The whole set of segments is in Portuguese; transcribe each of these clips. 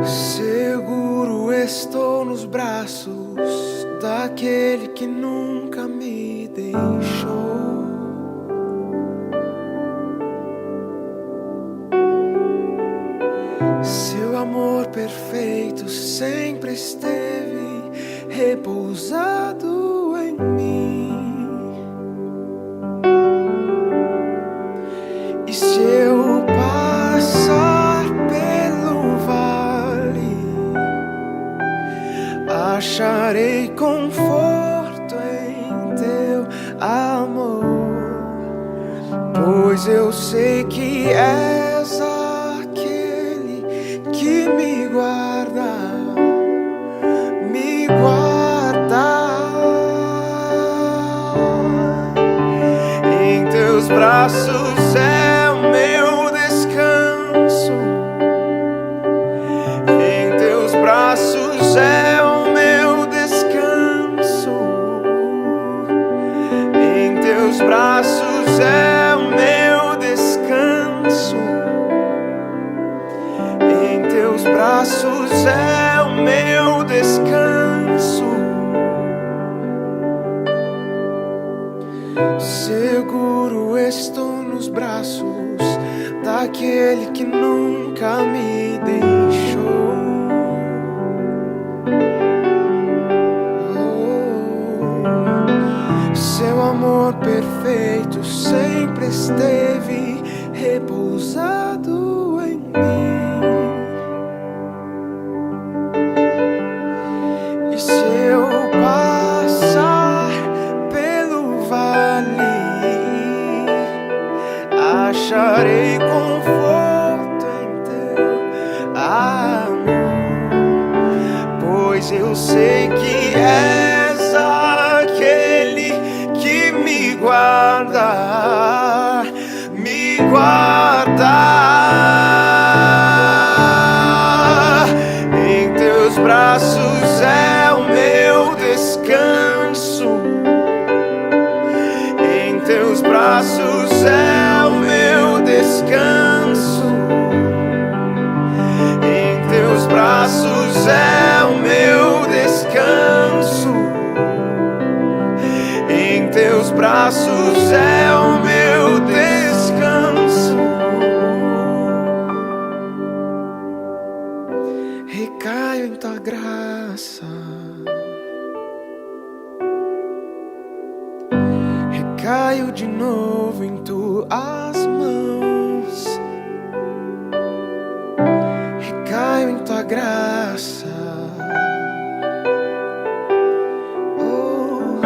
Seguro estou nos braços daquele que nunca me deixou. Seu amor perfeito sempre esteve repousado em mim. E se eu passar pelo vale, acharei conforto em teu amor, pois eu sei que és aquele que me guarda, me guarda. Em teus braços é o meu descanso, em teus braços é o meu descanso, em teus braços é o meu descanso, em teus braços é o meu descanso. Seguro estou nos braços daquele que nunca me deixou. Seu amor perfeito sempre esteve repousado em mim. E se eu passar pelo vale, acharei conforto em teu amor, pois eu sei que és aquele que me guarda, me guarda. Em teus braços é o meu descanso, em teus braços é o meu descanso, em teus braços é o meu descanso, em teus braços é o meu descanso. Recaio em tua graça, recaio de novo em tuas mãos, recaio em tua graça, oh,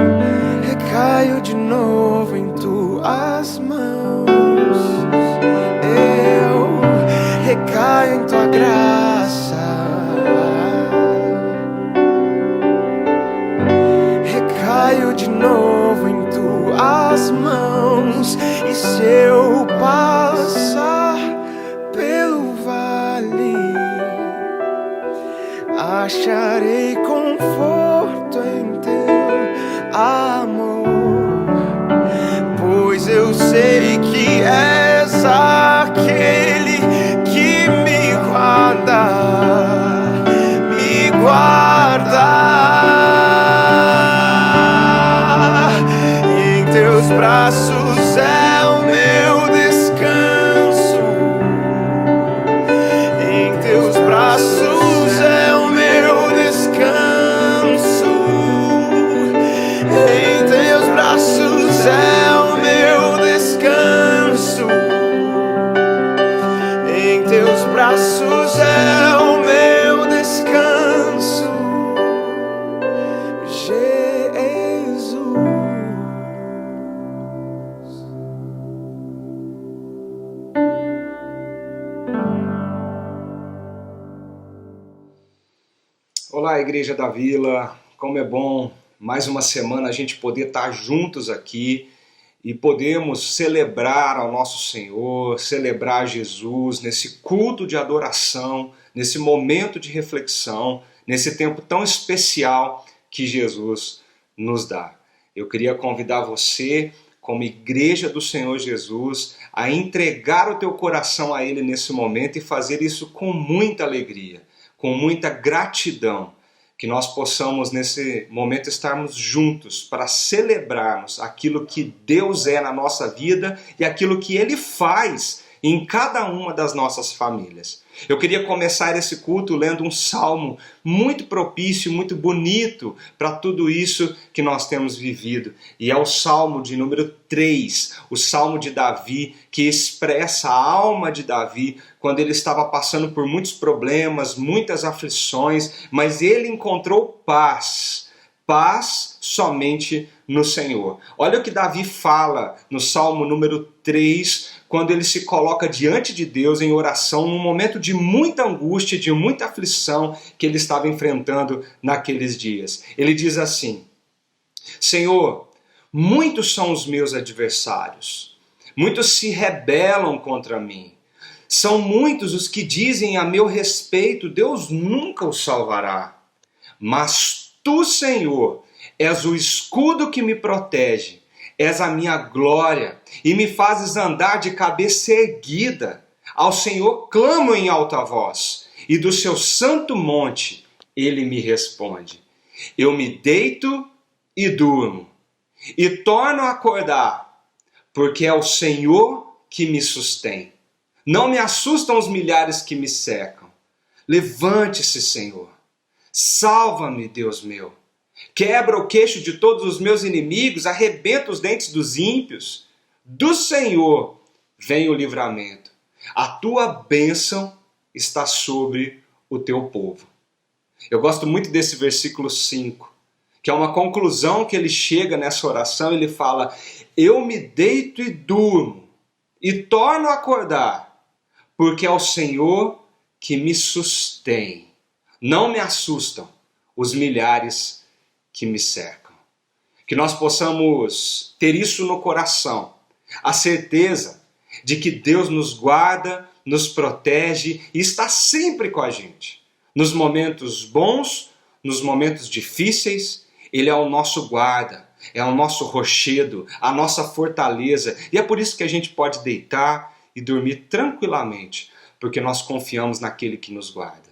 recaio de novo em tuas mãos, eu recaio em tua graça, recaio de novo em tuas mãos. E se eu passar pelo vale, acharei conforto em teu amor, pois eu sei que és aquele que me guarda, me guarda. Em teus braços é o meu descanso, em teus braços é o meu descanso, em teus braços é o meu descanso, em teus braços é o meu descanso, Jesus. Olá, Igreja da Vila, como é bom mais uma semana a gente poder estar juntos aqui e podemos celebrar ao nosso Senhor, celebrar Jesus nesse culto de adoração, nesse momento de reflexão, nesse tempo tão especial que Jesus nos dá. Eu queria convidar você, como Igreja do Senhor Jesus, a entregar o teu coração a Ele nesse momento e fazer isso com muita alegria, com muita gratidão, que nós possamos nesse momento estarmos juntos para celebrarmos aquilo que Deus é na nossa vida e aquilo que Ele faz em cada uma das nossas famílias. Eu queria começar esse culto lendo um salmo muito propício, muito bonito para tudo isso que nós temos vivido. E é o salmo de número 3, o salmo de Davi, que expressa a alma de Davi quando ele estava passando por muitos problemas, muitas aflições, mas ele encontrou paz. Paz somente no Senhor. Olha o que Davi fala no salmo número 3, quando ele se coloca diante de Deus em oração, num momento de muita angústia, de muita aflição que ele estava enfrentando naqueles dias. Ele diz assim: Senhor, muitos são os meus adversários, muitos se rebelam contra mim. São muitos os que dizem a meu respeito, Deus nunca os salvará. Mas tu, Senhor, és o escudo que me protege. És a minha glória e me fazes andar de cabeça erguida. Ao Senhor clamo em alta voz, e do seu santo monte ele me responde. Eu me deito e durmo, e torno a acordar, porque é o Senhor que me sustém. Não me assustam os milhares que me cercam. Levante-se, Senhor. Salva-me, Deus meu. Quebra o queixo de todos os meus inimigos, arrebenta os dentes dos ímpios. Do Senhor vem o livramento. A tua bênção está sobre o teu povo. Eu gosto muito desse versículo 5, que é uma conclusão que ele chega nessa oração. Ele fala: eu me deito e durmo, e torno a acordar, porque é o Senhor que me sustém. Não me assustam os milhares que me cercam. Que nós possamos ter isso no coração, a certeza de que Deus nos guarda, nos protege e está sempre com a gente. Nos momentos bons, nos momentos difíceis, Ele é o nosso guarda, é o nosso rochedo, a nossa fortaleza. E é por isso que a gente pode deitar e dormir tranquilamente, porque nós confiamos naquele que nos guarda.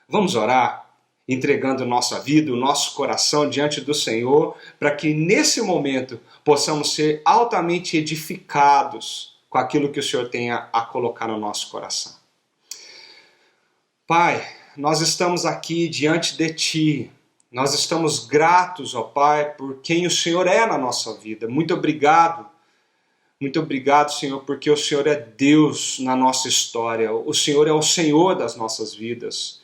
Vamos orar? Entregando nossa vida, o nosso coração diante do Senhor, para que nesse momento possamos ser altamente edificados com aquilo que o Senhor tenha a colocar no nosso coração. Pai, nós estamos aqui diante de Ti, nós estamos gratos, ó Pai, por quem o Senhor é na nossa vida. Muito obrigado, Senhor, porque o Senhor é Deus na nossa história, o Senhor é o Senhor das nossas vidas.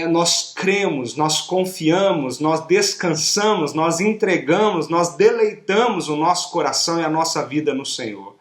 Nós cremos, nós confiamos, nós descansamos, nós entregamos, nós deleitamos o nosso coração e a nossa vida no Senhor.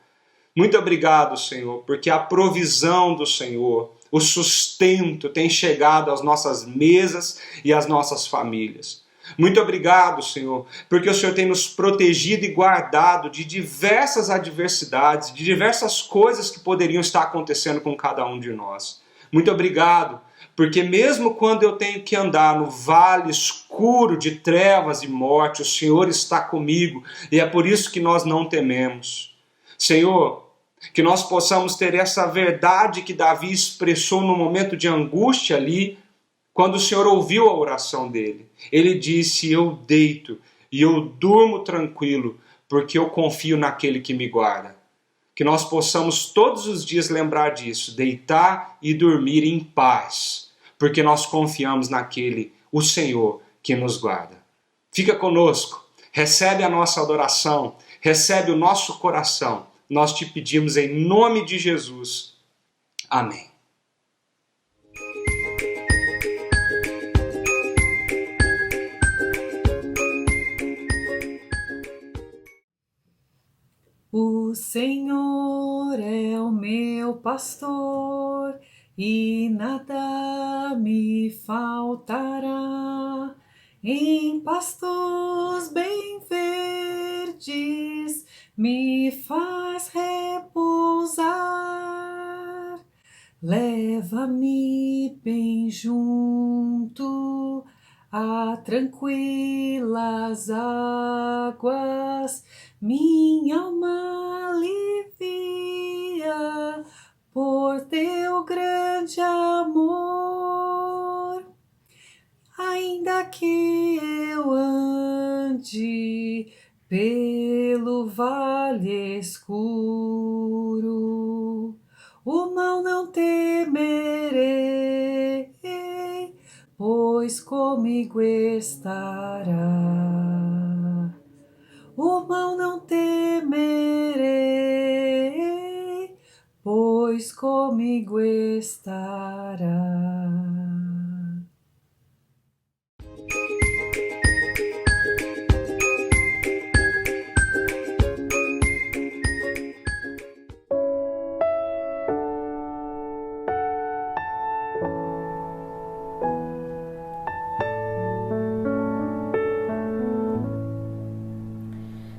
Muito obrigado, Senhor, porque a provisão do Senhor, o sustento tem chegado às nossas mesas e às nossas famílias. Muito obrigado, Senhor, porque o Senhor tem nos protegido e guardado de diversas adversidades, de diversas coisas que poderiam estar acontecendo com cada um de nós. Muito obrigado, porque mesmo quando eu tenho que andar no vale escuro de trevas e morte, o Senhor está comigo e é por isso que nós não tememos. Senhor, que nós possamos ter essa verdade que Davi expressou no momento de angústia ali, quando o Senhor ouviu a oração dele. Ele disse: eu deito e eu durmo tranquilo, porque eu confio naquele que me guarda. Que nós possamos todos os dias lembrar disso, deitar e dormir em paz, porque nós confiamos naquele, o Senhor, que nos guarda. Fica conosco, recebe a nossa adoração, recebe o nosso coração. Nós te pedimos em nome de Jesus. Amém. O Senhor é o meu pastor e nada me faltará. Em pastos bem verdes me faz repousar. Leva-me bem junto a tranquilas águas, minha alma alivia por teu grande amor. que eu ande pelo vale escuro, o mal não temerei, pois comigo estará. O mal não temerei, pois comigo estará.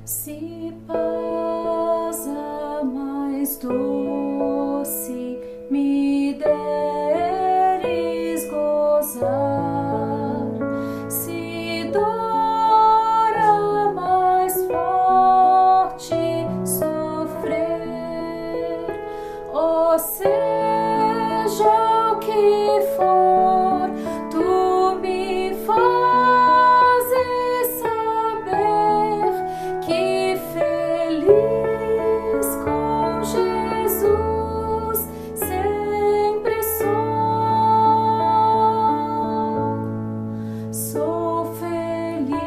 Se paz a mais doce me deres gozar, se dor a mais forte sofrer, ou seja o que for, tu me fazes saber que feliz com Jesus sempre sou. Sou feliz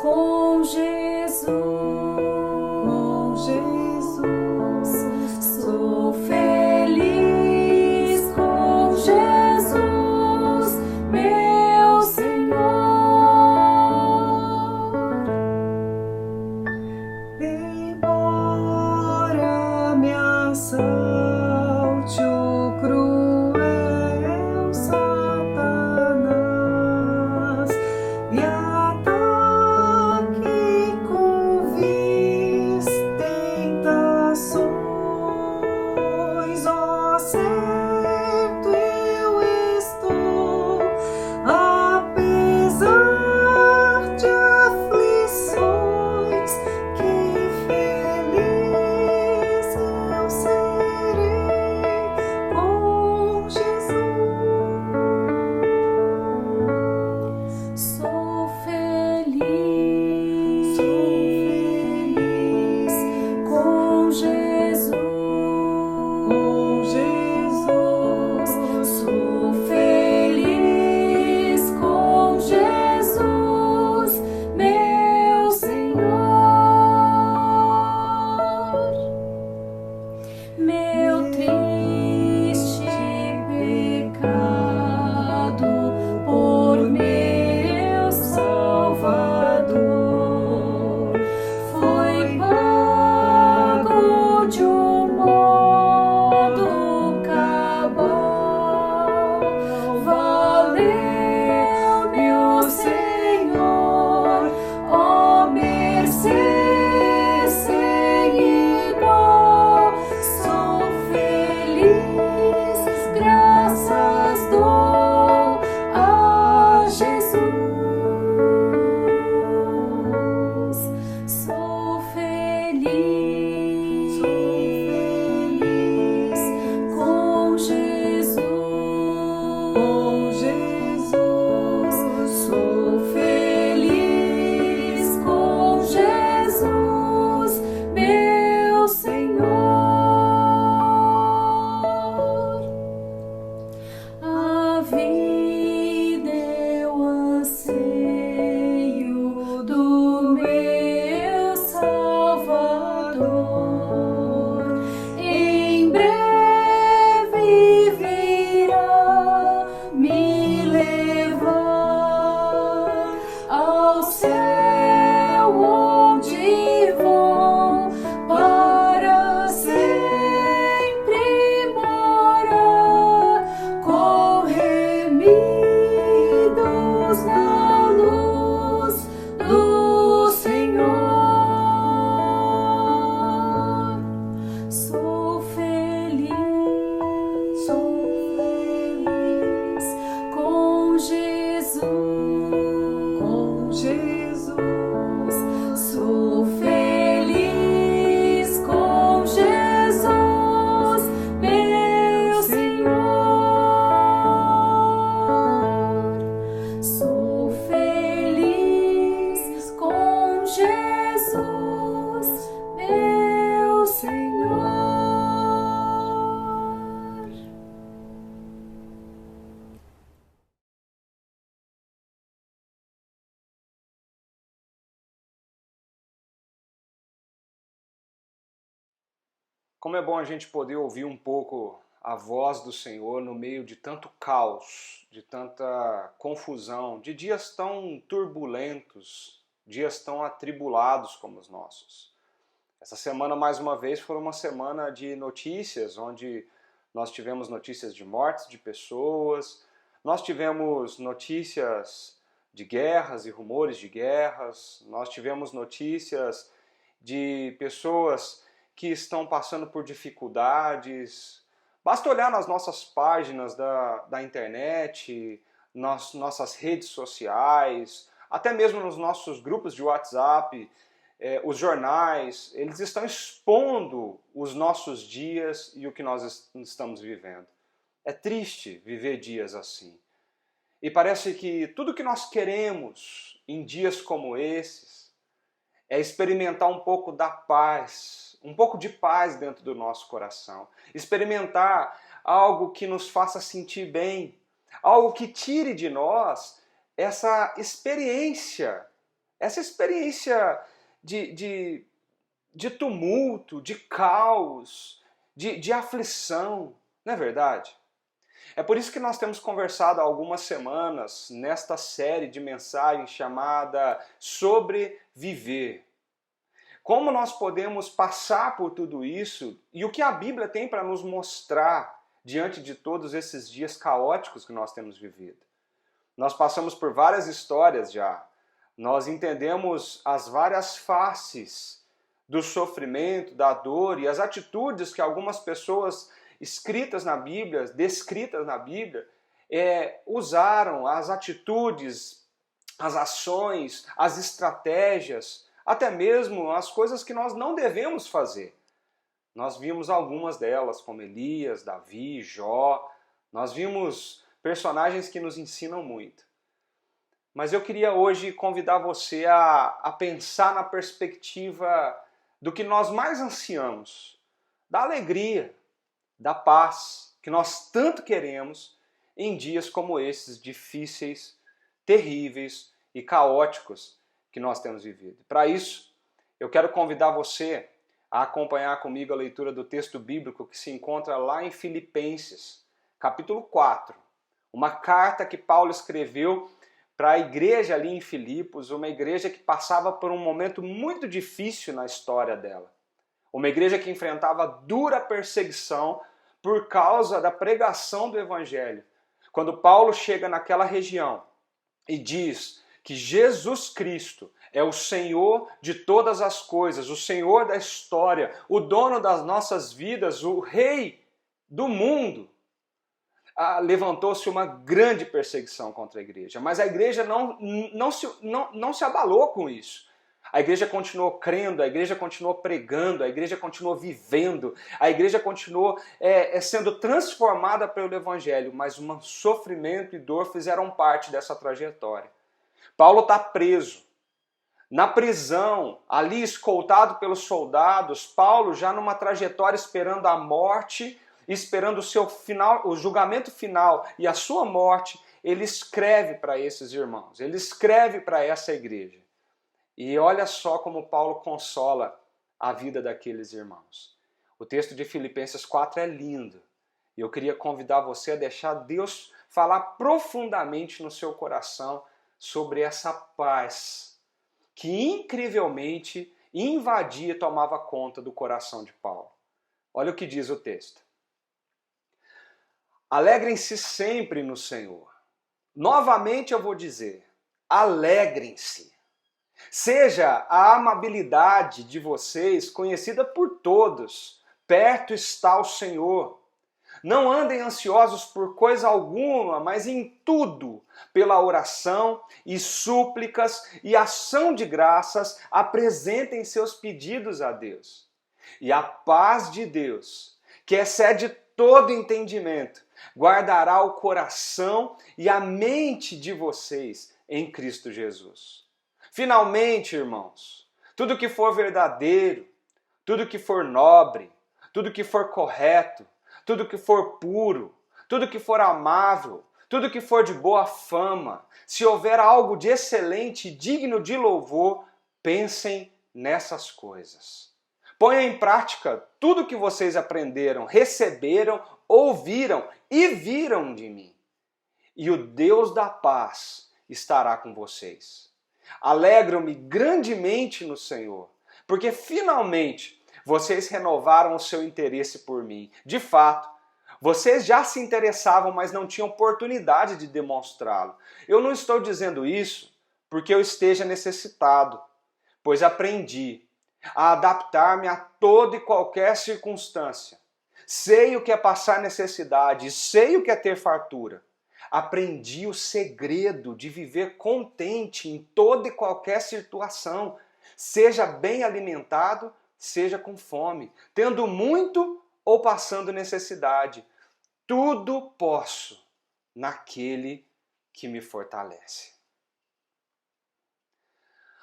com Jesus, sou feliz com Jesus, meu Senhor. Embora me assalte o cruel Satanás e ataque com vis tentações, ó, certo eu estou, apesar de aflições, que feliz eu serei com Jesus. Sou feliz com Jesus, Como é bom a gente poder ouvir um pouco a voz do Senhor no meio de tanto caos, de tanta confusão, de dias tão turbulentos, dias tão atribulados como os nossos. Essa semana, mais uma vez, foi uma semana de notícias, onde nós tivemos notícias de mortes de pessoas, nós tivemos notícias de guerras e rumores de guerras, nós tivemos notícias de pessoas que estão passando por dificuldades. Basta olhar nas nossas páginas da internet, nossas redes sociais, até mesmo nos nossos grupos de WhatsApp, os jornais, eles estão expondo os nossos dias e o que nós estamos vivendo. É triste viver dias assim. E parece que tudo que nós queremos em dias como esses é experimentar um pouco da paz, um pouco de paz dentro do nosso coração. Experimentar algo que nos faça sentir bem, algo que tire de nós essa experiência de tumulto, de caos, de aflição, não é verdade? É por isso que nós temos conversado há algumas semanas nesta série de mensagens chamada Sobreviver. Como nós podemos passar por tudo isso e o que a Bíblia tem para nos mostrar diante de todos esses dias caóticos que nós temos vivido. Nós passamos por várias histórias já. Nós entendemos as várias faces do sofrimento, da dor e as atitudes que algumas pessoas escritas na Bíblia, descritas na Bíblia, usaram, as atitudes, as ações, as estratégias, até mesmo as coisas que nós não devemos fazer. Nós vimos algumas delas, como Elias, Davi, Jó. Nós vimos personagens que nos ensinam muito. Mas eu queria hoje convidar você a pensar na perspectiva do que nós mais ansiamos, da alegria, da paz que nós tanto queremos em dias como esses difíceis, terríveis e caóticos que nós temos vivido. Para isso, eu quero convidar você a acompanhar comigo a leitura do texto bíblico que se encontra lá em Filipenses, capítulo 4, uma carta que Paulo escreveu para a igreja ali em Filipos, uma igreja que passava por um momento muito difícil na história dela. Uma igreja que enfrentava dura perseguição por causa da pregação do Evangelho. Quando Paulo chega naquela região e diz que Jesus Cristo é o Senhor de todas as coisas, o Senhor da história, o dono das nossas vidas, o Rei do mundo, levantou-se uma grande perseguição contra a igreja. Mas a igreja não se abalou com isso. A igreja continuou crendo, a igreja continuou pregando, a igreja continuou vivendo, a igreja continuou sendo transformada pelo Evangelho, mas um sofrimento e dor fizeram parte dessa trajetória. Paulo está preso. Na prisão, ali escoltado pelos soldados, Paulo já numa trajetória esperando a morte, esperando o seu final, o julgamento final e a sua morte, ele escreve para esses irmãos, ele escreve para essa igreja. E olha só como Paulo consola a vida daqueles irmãos. O texto de Filipenses 4 é lindo. E eu queria convidar você a deixar Deus falar profundamente no seu coração sobre essa paz que incrivelmente invadia e tomava conta do coração de Paulo. Olha o que diz o texto. Alegrem-se sempre no Senhor. Novamente eu vou dizer, alegrem-se. Seja a amabilidade de vocês conhecida por todos. Perto está o Senhor. Não andem ansiosos por coisa alguma, mas em tudo, pela oração e súplicas e ação de graças, apresentem seus pedidos a Deus. E a paz de Deus, que excede todo entendimento, guardará o coração e a mente de vocês em Cristo Jesus. Finalmente, irmãos, tudo que for verdadeiro, tudo que for nobre, tudo que for correto, tudo que for puro, tudo que for amável, tudo que for de boa fama, se houver algo de excelente e digno de louvor, pensem nessas coisas. Ponha em prática tudo que vocês aprenderam, receberam, ouviram e viram de mim. E o Deus da paz estará com vocês. Alegro-me grandemente no Senhor, porque finalmente vocês renovaram o seu interesse por mim. De fato, vocês já se interessavam, mas não tinham oportunidade de demonstrá-lo. Eu não estou dizendo isso porque eu esteja necessitado, pois aprendi a adaptar-me a toda e qualquer circunstância. Sei o que é passar necessidade, sei o que é ter fartura. Aprendi o segredo de viver contente em toda e qualquer situação, seja bem alimentado, seja com fome, tendo muito ou passando necessidade. Tudo posso naquele que me fortalece.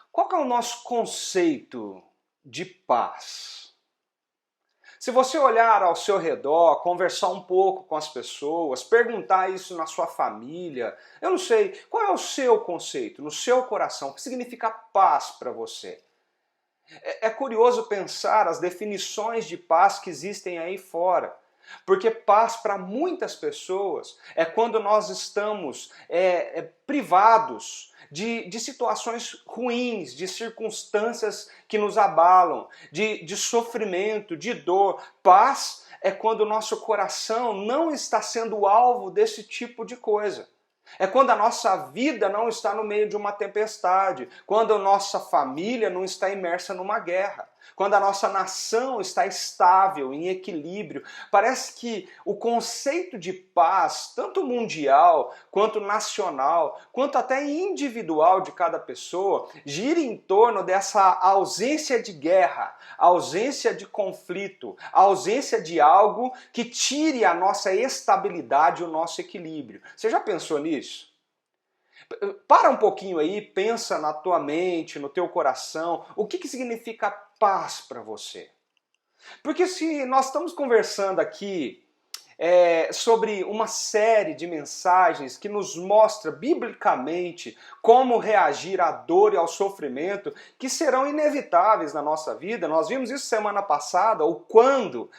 Qual que é o nosso conceito de paz? Se você olhar ao seu redor, conversar um pouco com as pessoas, perguntar isso na sua família, eu não sei, qual é o seu conceito, no seu coração, o que significa paz para você? É curioso pensar as definições de paz que existem aí fora. Porque paz para muitas pessoas é quando nós estamos privados de situações ruins, de circunstâncias que nos abalam, de sofrimento, de dor. Paz é quando o nosso coração não está sendo alvo desse tipo de coisa. É quando a nossa vida não está no meio de uma tempestade, quando a nossa família não está imersa numa guerra, quando a nossa nação está estável, em equilíbrio. Parece que o conceito de paz, tanto mundial, quanto nacional, quanto até individual de cada pessoa, gira em torno dessa ausência de guerra, ausência de conflito, ausência de algo que tire a nossa estabilidade, o nosso equilíbrio. Você já pensou nisso? Para um pouquinho aí, pensa na tua mente, no teu coração, o que significa paz para você? Porque se nós estamos conversando aqui sobre uma série de mensagens que nos mostra biblicamente como reagir à dor e ao sofrimento que serão inevitáveis na nossa vida. Nós vimos isso semana passada, o quando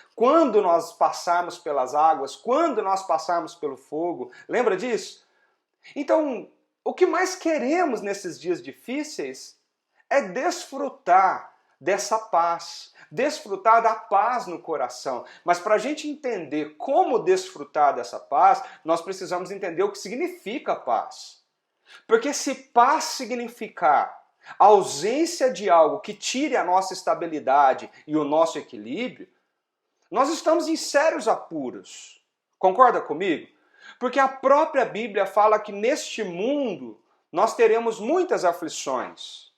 nós passarmos pelas águas, quando nós passarmos pelo fogo. Lembra disso? Então, o que mais queremos nesses dias difíceis é desfrutar dessa paz, desfrutar da paz no coração. Mas para a gente entender como desfrutar dessa paz, nós precisamos entender o que significa paz. Porque se paz significar ausência de algo que tire a nossa estabilidade e o nosso equilíbrio, nós estamos em sérios apuros. Concorda comigo? Porque a própria Bíblia fala que neste mundo nós teremos muitas aflições.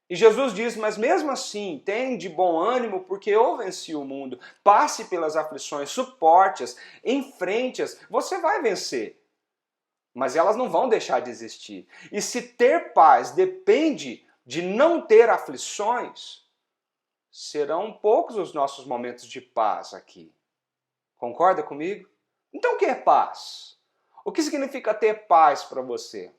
E Jesus diz, mas mesmo assim, tem de bom ânimo porque eu venci o mundo. Passe pelas aflições, suporte-as, enfrente-as, você vai vencer. Mas elas não vão deixar de existir. E se ter paz depende de não ter aflições, serão poucos os nossos momentos de paz aqui. Concorda comigo? Então o que é paz? O que significa ter paz para você?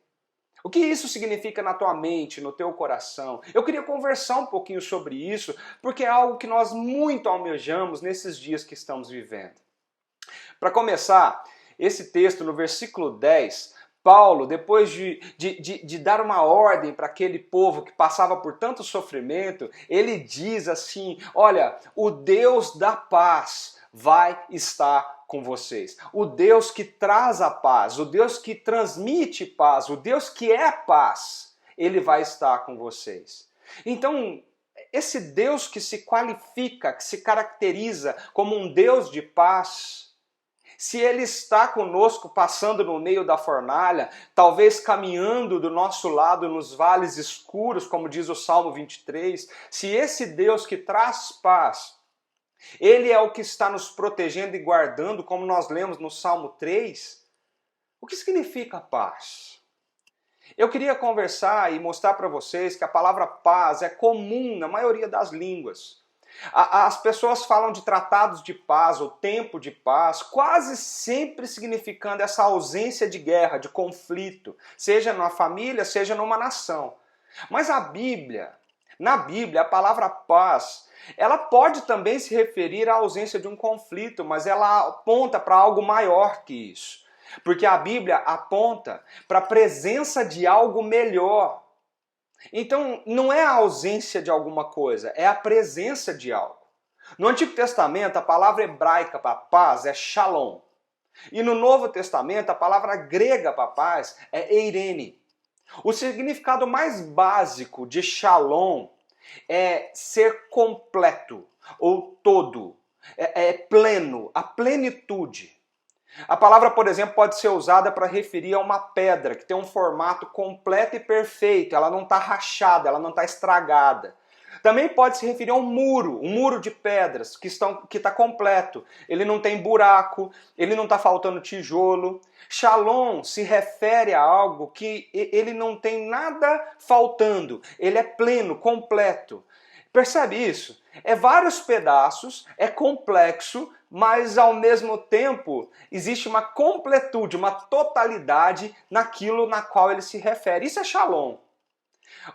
O que isso significa na tua mente, no teu coração? Eu queria conversar um pouquinho sobre isso, porque é algo que nós muito almejamos nesses dias que estamos vivendo. Para começar, esse texto no versículo 10, Paulo, depois de dar uma ordem para aquele povo que passava por tanto sofrimento, ele diz assim, olha, o Deus da paz vai estar com vocês. O Deus que traz a paz, o Deus que transmite paz, o Deus que é paz, ele vai estar com vocês. Então, esse Deus que se qualifica, que se caracteriza como um Deus de paz, se ele está conosco passando no meio da fornalha, talvez caminhando do nosso lado nos vales escuros, como diz o Salmo 23, se esse Deus que traz paz, ele é o que está nos protegendo e guardando, como nós lemos no Salmo 3. O que significa paz? Eu queria conversar e mostrar para vocês que a palavra paz é comum na maioria das línguas. As pessoas falam de tratados de paz ou tempo de paz, quase sempre significando essa ausência de guerra, de conflito, seja na família, seja numa nação. Mas a Bíblia, Na Bíblia, a palavra paz, ela pode também se referir à ausência de um conflito, mas ela aponta para algo maior que isso. Porque a Bíblia aponta para a presença de algo melhor. Então, não é a ausência de alguma coisa, é a presença de algo. No Antigo Testamento, a palavra hebraica para paz é shalom. E no Novo Testamento, a palavra grega para paz é eirene. O significado mais básico de shalom é ser completo, ou todo, é pleno, a plenitude. A palavra, por exemplo, pode ser usada para referir a uma pedra que tem um formato completo e perfeito, ela não está rachada, ela não está estragada. Também pode se referir a um muro de pedras que está completo. Ele não tem buraco, ele não está faltando tijolo. Shalom se refere a algo que ele não tem nada faltando, ele é pleno, completo. Percebe isso? É vários pedaços, é complexo, mas ao mesmo tempo existe uma completude, uma totalidade naquilo na qual ele se refere. Isso é shalom.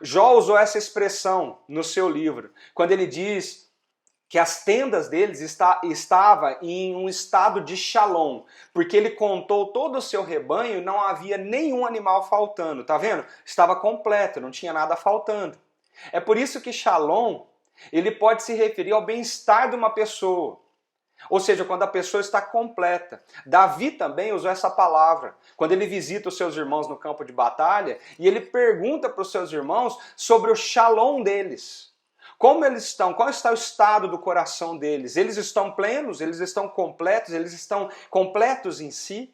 Jó usou essa expressão no seu livro, quando ele diz que as tendas deles estavam em um estado de shalom, porque ele contou todo o seu rebanho e não havia nenhum animal faltando, tá vendo? Estava completo, não tinha nada faltando. É por isso que shalom, ele pode se referir ao bem-estar de uma pessoa, ou seja, quando a pessoa está completa. Davi também usou essa palavra, quando ele visita os seus irmãos no campo de batalha, e ele pergunta para os seus irmãos sobre o shalom deles. Como eles estão? Qual está o estado do coração deles? Eles estão plenos? Eles estão completos? Eles estão completos em si?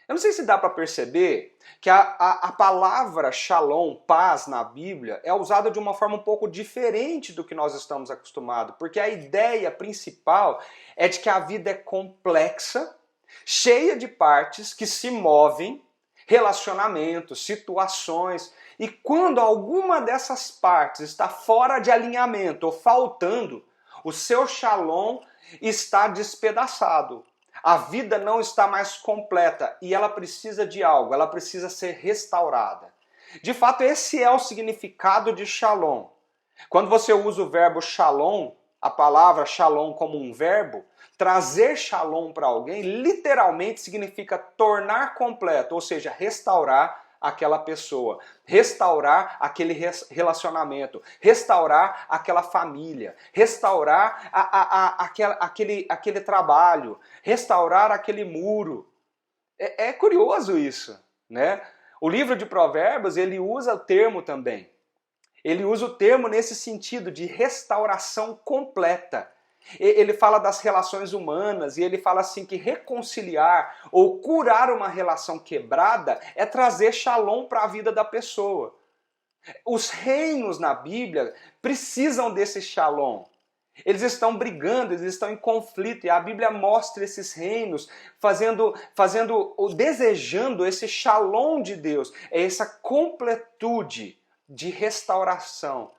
Eu não sei se dá para perceber que a palavra shalom, paz, na Bíblia, é usada de uma forma um pouco diferente do que nós estamos acostumados, porque a ideia principal é de que a vida é complexa, cheia de partes que se movem, relacionamentos, situações, e quando alguma dessas partes está fora de alinhamento ou faltando, o seu shalom está despedaçado. A vida não está mais completa e ela precisa de algo, ela precisa ser restaurada. De fato, esse é o significado de shalom. Quando você usa o verbo shalom, a palavra shalom como um verbo, trazer shalom para alguém literalmente significa tornar completo, ou seja, restaurar aquela pessoa, restaurar aquele relacionamento, restaurar aquela família, restaurar aquele trabalho, restaurar aquele muro. É curioso isso, né? O livro de Provérbios, ele usa o termo também. Ele usa o termo nesse sentido de restauração completa. Ele fala das relações humanas e ele fala assim que reconciliar ou curar uma relação quebrada é trazer shalom para a vida da pessoa. Os reinos na Bíblia precisam desse shalom. Eles estão brigando, eles estão em conflito e a Bíblia mostra esses reinos desejando esse shalom de Deus, é essa completude de restauração.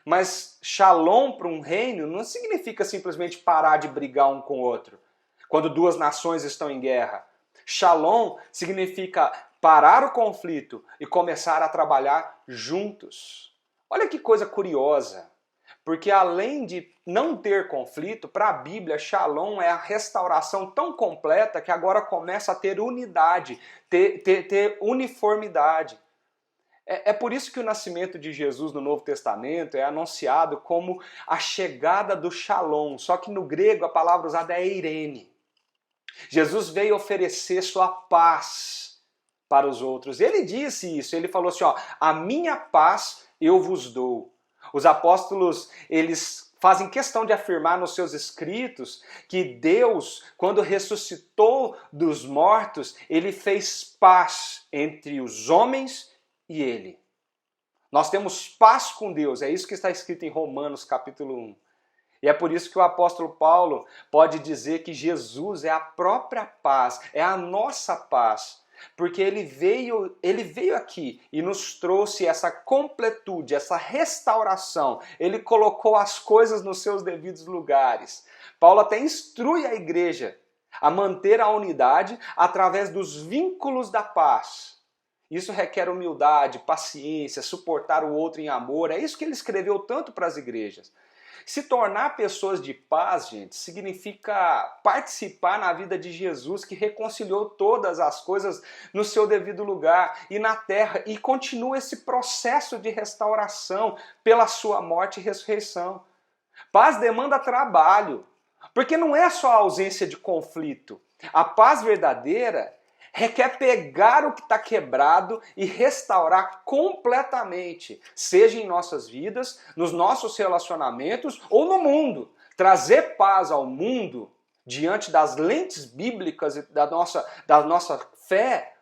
Mas shalom para um reino não significa simplesmente parar de brigar um com o outro, quando duas nações estão em guerra. Shalom significa parar o conflito e começar a trabalhar juntos. Olha que coisa curiosa, porque além de não ter conflito, para a Bíblia, shalom é a restauração tão completa que agora começa a ter unidade, ter uniformidade. É por isso que o nascimento de Jesus no Novo Testamento é anunciado como a chegada do shalom, só que no grego a palavra usada é eirene. Jesus veio oferecer sua paz para os outros. Ele disse isso, ele falou assim, a minha paz eu vos dou. Os apóstolos, eles fazem questão de afirmar nos seus escritos que Deus, quando ressuscitou dos mortos, ele fez paz entre os homens e ele. Nós temos paz com Deus, é isso que está escrito em Romanos capítulo 1. E é por isso que o apóstolo Paulo pode dizer que Jesus é a própria paz, é a nossa paz, porque ele veio aqui e nos trouxe essa completude, essa restauração. Ele colocou as coisas nos seus devidos lugares. Paulo até instrui a igreja a manter a unidade através dos vínculos da paz. Isso requer humildade, paciência, suportar o outro em amor. É isso que ele escreveu tanto para as igrejas. Se tornar pessoas de paz, gente, significa participar na vida de Jesus, que reconciliou todas as coisas no seu devido lugar e na terra, e continua esse processo de restauração pela sua morte e ressurreição. Paz demanda trabalho, porque não é só a ausência de conflito. A paz verdadeira requer pegar o que está quebrado e restaurar completamente, seja em nossas vidas, nos nossos relacionamentos ou no mundo. Trazer paz ao mundo, diante das lentes bíblicas da nossa fé,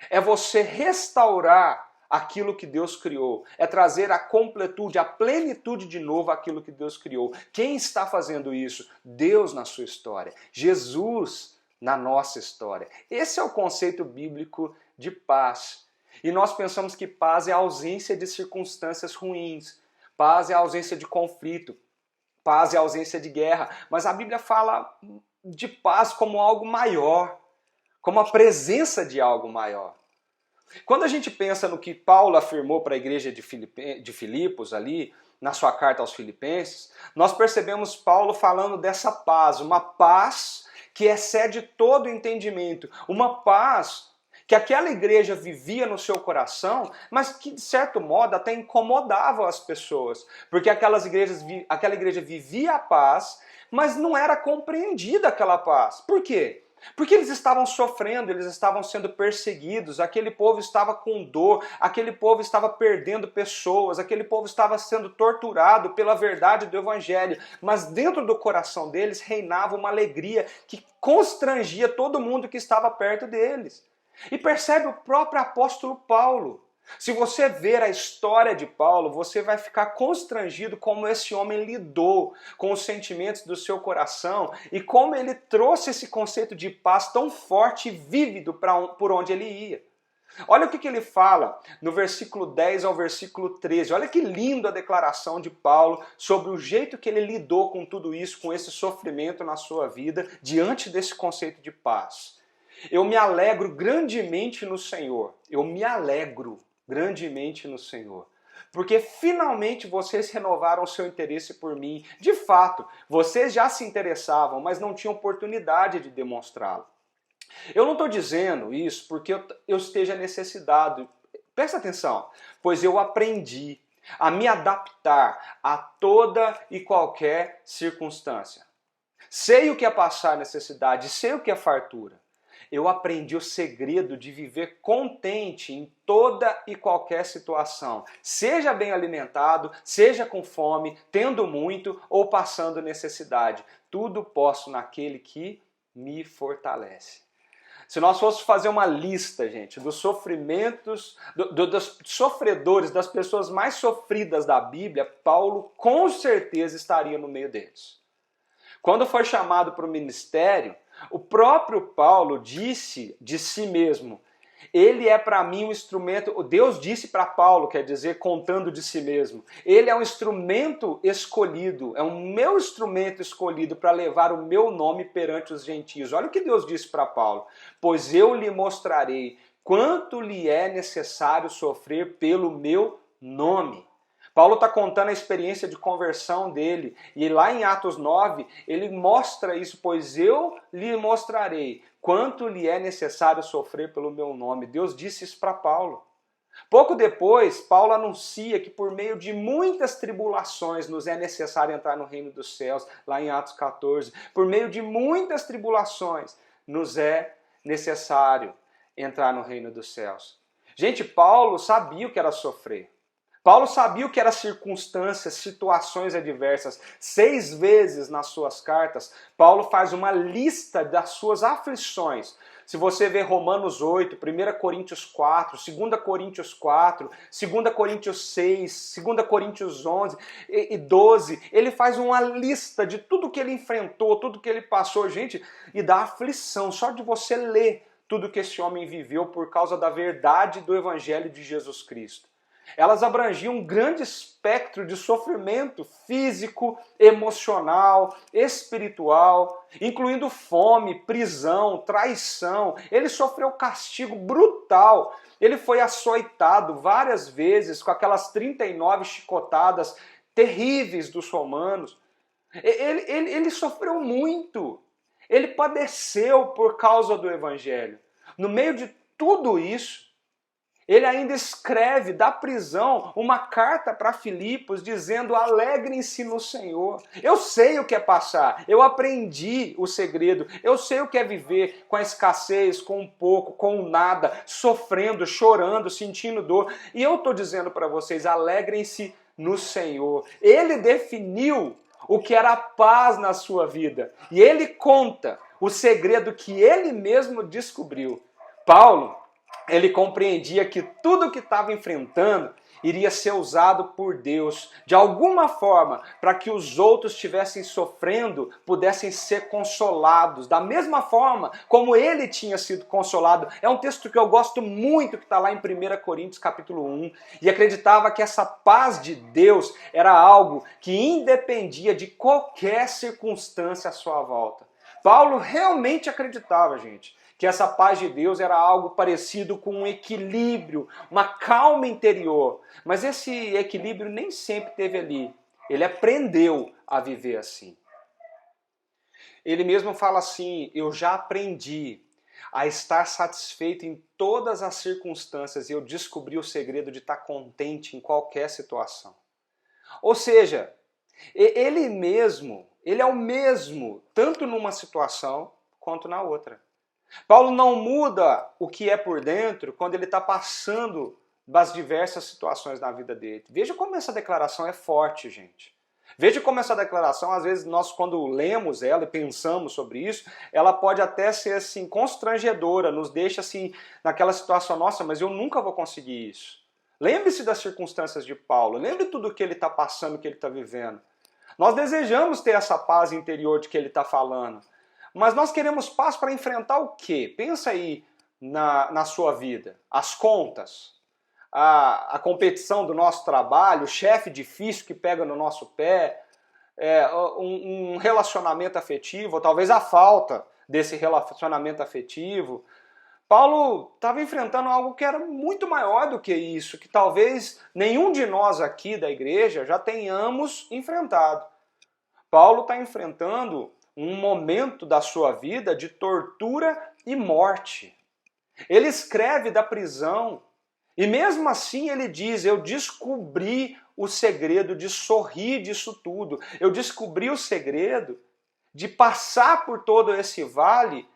é você restaurar aquilo que Deus criou, é trazer a completude, a plenitude de novo aquilo que Deus criou. Quem está fazendo isso? Deus na sua história, Jesus na nossa história. Esse é o conceito bíblico de paz. E nós pensamos que paz é a ausência de circunstâncias ruins, paz é a ausência de conflito, paz é a ausência de guerra, mas a Bíblia fala de paz como algo maior, como a presença de algo maior. Quando a gente pensa no que Paulo afirmou para a igreja de Filipos ali, na sua carta aos Filipenses, nós percebemos Paulo falando dessa paz, uma paz que excede todo o entendimento, uma paz que aquela igreja vivia no seu coração, mas que de certo modo até incomodava as pessoas, porque aquela igreja vivia a paz, mas não era compreendida aquela paz. Por quê? Porque eles estavam sofrendo, eles estavam sendo perseguidos, aquele povo estava com dor, aquele povo estava perdendo pessoas, aquele povo estava sendo torturado pela verdade do Evangelho, mas dentro do coração deles reinava uma alegria que constrangia todo mundo que estava perto deles. E percebe o próprio apóstolo Paulo. Se você ver a história de Paulo, você vai ficar constrangido como esse homem lidou com os sentimentos do seu coração e como ele trouxe esse conceito de paz tão forte e vívido por onde ele ia. Olha o que ele fala no versículo 10 ao versículo 13. Olha que lindo a declaração de Paulo sobre o jeito que ele lidou com tudo isso, com esse sofrimento na sua vida, diante desse conceito de paz. Eu me alegro grandemente no Senhor. Eu me alegro grandemente no Senhor, porque finalmente vocês renovaram o seu interesse por mim. De fato, vocês já se interessavam, mas não tinham oportunidade de demonstrá-lo. Eu não estou dizendo isso porque eu esteja necessitado. Presta atenção, pois eu aprendi a me adaptar a toda e qualquer circunstância. Sei o que é passar necessidade, sei o que é fartura. Eu aprendi o segredo de viver contente em toda e qualquer situação. Seja bem alimentado, seja com fome, tendo muito ou passando necessidade. Tudo posso naquele que me fortalece. Se nós fôssemos fazer uma lista, gente, dos sofrimentos, dos sofredores, das pessoas mais sofridas da Bíblia, Paulo com certeza estaria no meio deles. Quando foi chamado para o ministério, o próprio Paulo disse de si mesmo, ele é para mim um instrumento, Deus disse para Paulo, quer dizer, contando de si mesmo, ele é um instrumento escolhido, é um meu instrumento escolhido para levar o meu nome perante os gentios. Olha o que Deus disse para Paulo, pois eu lhe mostrarei quanto lhe é necessário sofrer pelo meu nome. Paulo está contando a experiência de conversão dele, e lá em Atos 9, ele mostra isso, pois eu lhe mostrarei quanto lhe é necessário sofrer pelo meu nome. Deus disse isso para Paulo. Pouco depois, Paulo anuncia que por meio de muitas tribulações nos é necessário entrar no reino dos céus, lá em Atos 14. Por meio de muitas tribulações nos é necessário entrar no reino dos céus. Gente, Paulo sabia o que era sofrer. Paulo sabia o que eram circunstâncias, situações adversas. 6 vezes nas suas cartas, Paulo faz uma lista das suas aflições. Se você ver Romanos 8, 1 Coríntios 4, 2 Coríntios 4, 2 Coríntios 6, 2 Coríntios 11 e 12, ele faz uma lista de tudo que ele enfrentou, tudo que ele passou, gente, e dá aflição só de você ler tudo que esse homem viveu por causa da verdade do Evangelho de Jesus Cristo. Elas abrangiam um grande espectro de sofrimento físico, emocional, espiritual, incluindo fome, prisão, traição. Ele sofreu castigo brutal. Ele foi açoitado várias vezes com aquelas 39 chicotadas terríveis dos romanos. Ele sofreu muito. Ele padeceu por causa do Evangelho. No meio de tudo isso, ele ainda escreve da prisão uma carta para Filipos dizendo: alegrem-se no Senhor. Eu sei o que é passar, eu aprendi o segredo, eu sei o que é viver com a escassez, com um pouco, com o nada, sofrendo, chorando, sentindo dor. E eu estou dizendo para vocês: alegrem-se no Senhor. Ele definiu o que era a paz na sua vida. E ele conta o segredo que ele mesmo descobriu. Paulo, ele compreendia que tudo que estava enfrentando iria ser usado por Deus de alguma forma para que os outros estivessem sofrendo, pudessem ser consolados da mesma forma como ele tinha sido consolado. É um texto que eu gosto muito, que está lá em 1 Coríntios capítulo 1, e acreditava que essa paz de Deus era algo que independia de qualquer circunstância à sua volta. Paulo realmente acreditava, gente, que essa paz de Deus era algo parecido com um equilíbrio, uma calma interior. Mas esse equilíbrio nem sempre teve ali. Ele aprendeu a viver assim. Ele mesmo fala assim: eu já aprendi a estar satisfeito em todas as circunstâncias e eu descobri o segredo de estar contente em qualquer situação. Ou seja, ele é o mesmo, tanto numa situação quanto na outra. Paulo não muda o que é por dentro quando ele está passando das diversas situações na vida dele. Veja como essa declaração é forte, gente. Veja como essa declaração, às vezes nós quando lemos ela e pensamos sobre isso, ela pode até ser assim constrangedora, nos deixa assim naquela situação: nossa, mas eu nunca vou conseguir isso. Lembre-se das circunstâncias de Paulo, lembre tudo que ele está passando, que ele está vivendo. Nós desejamos ter essa paz interior de que ele está falando. Mas nós queremos paz para enfrentar o quê? Pensa aí na sua vida. As contas, a competição do nosso trabalho, o chefe difícil que pega no nosso pé, um relacionamento afetivo, ou talvez a falta desse relacionamento afetivo. Paulo estava enfrentando algo que era muito maior do que isso, que talvez nenhum de nós aqui da igreja já tenhamos enfrentado. Paulo está enfrentando um momento da sua vida de tortura e morte. Ele escreve da prisão e mesmo assim ele diz: eu descobri o segredo de sorrir disso tudo. Eu descobri o segredo de passar por todo esse vale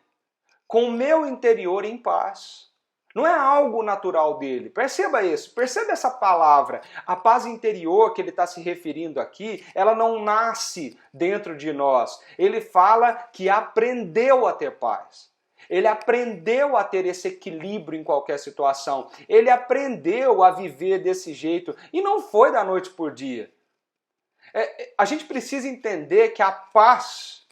com o meu interior em paz. Não é algo natural dele. Perceba isso, perceba essa palavra. A paz interior que ele está se referindo aqui, ela não nasce dentro de nós. Ele fala que aprendeu a ter paz. Ele aprendeu a ter esse equilíbrio em qualquer situação. Ele aprendeu a viver desse jeito. E não foi da noite por dia. A gente precisa entender que a paz,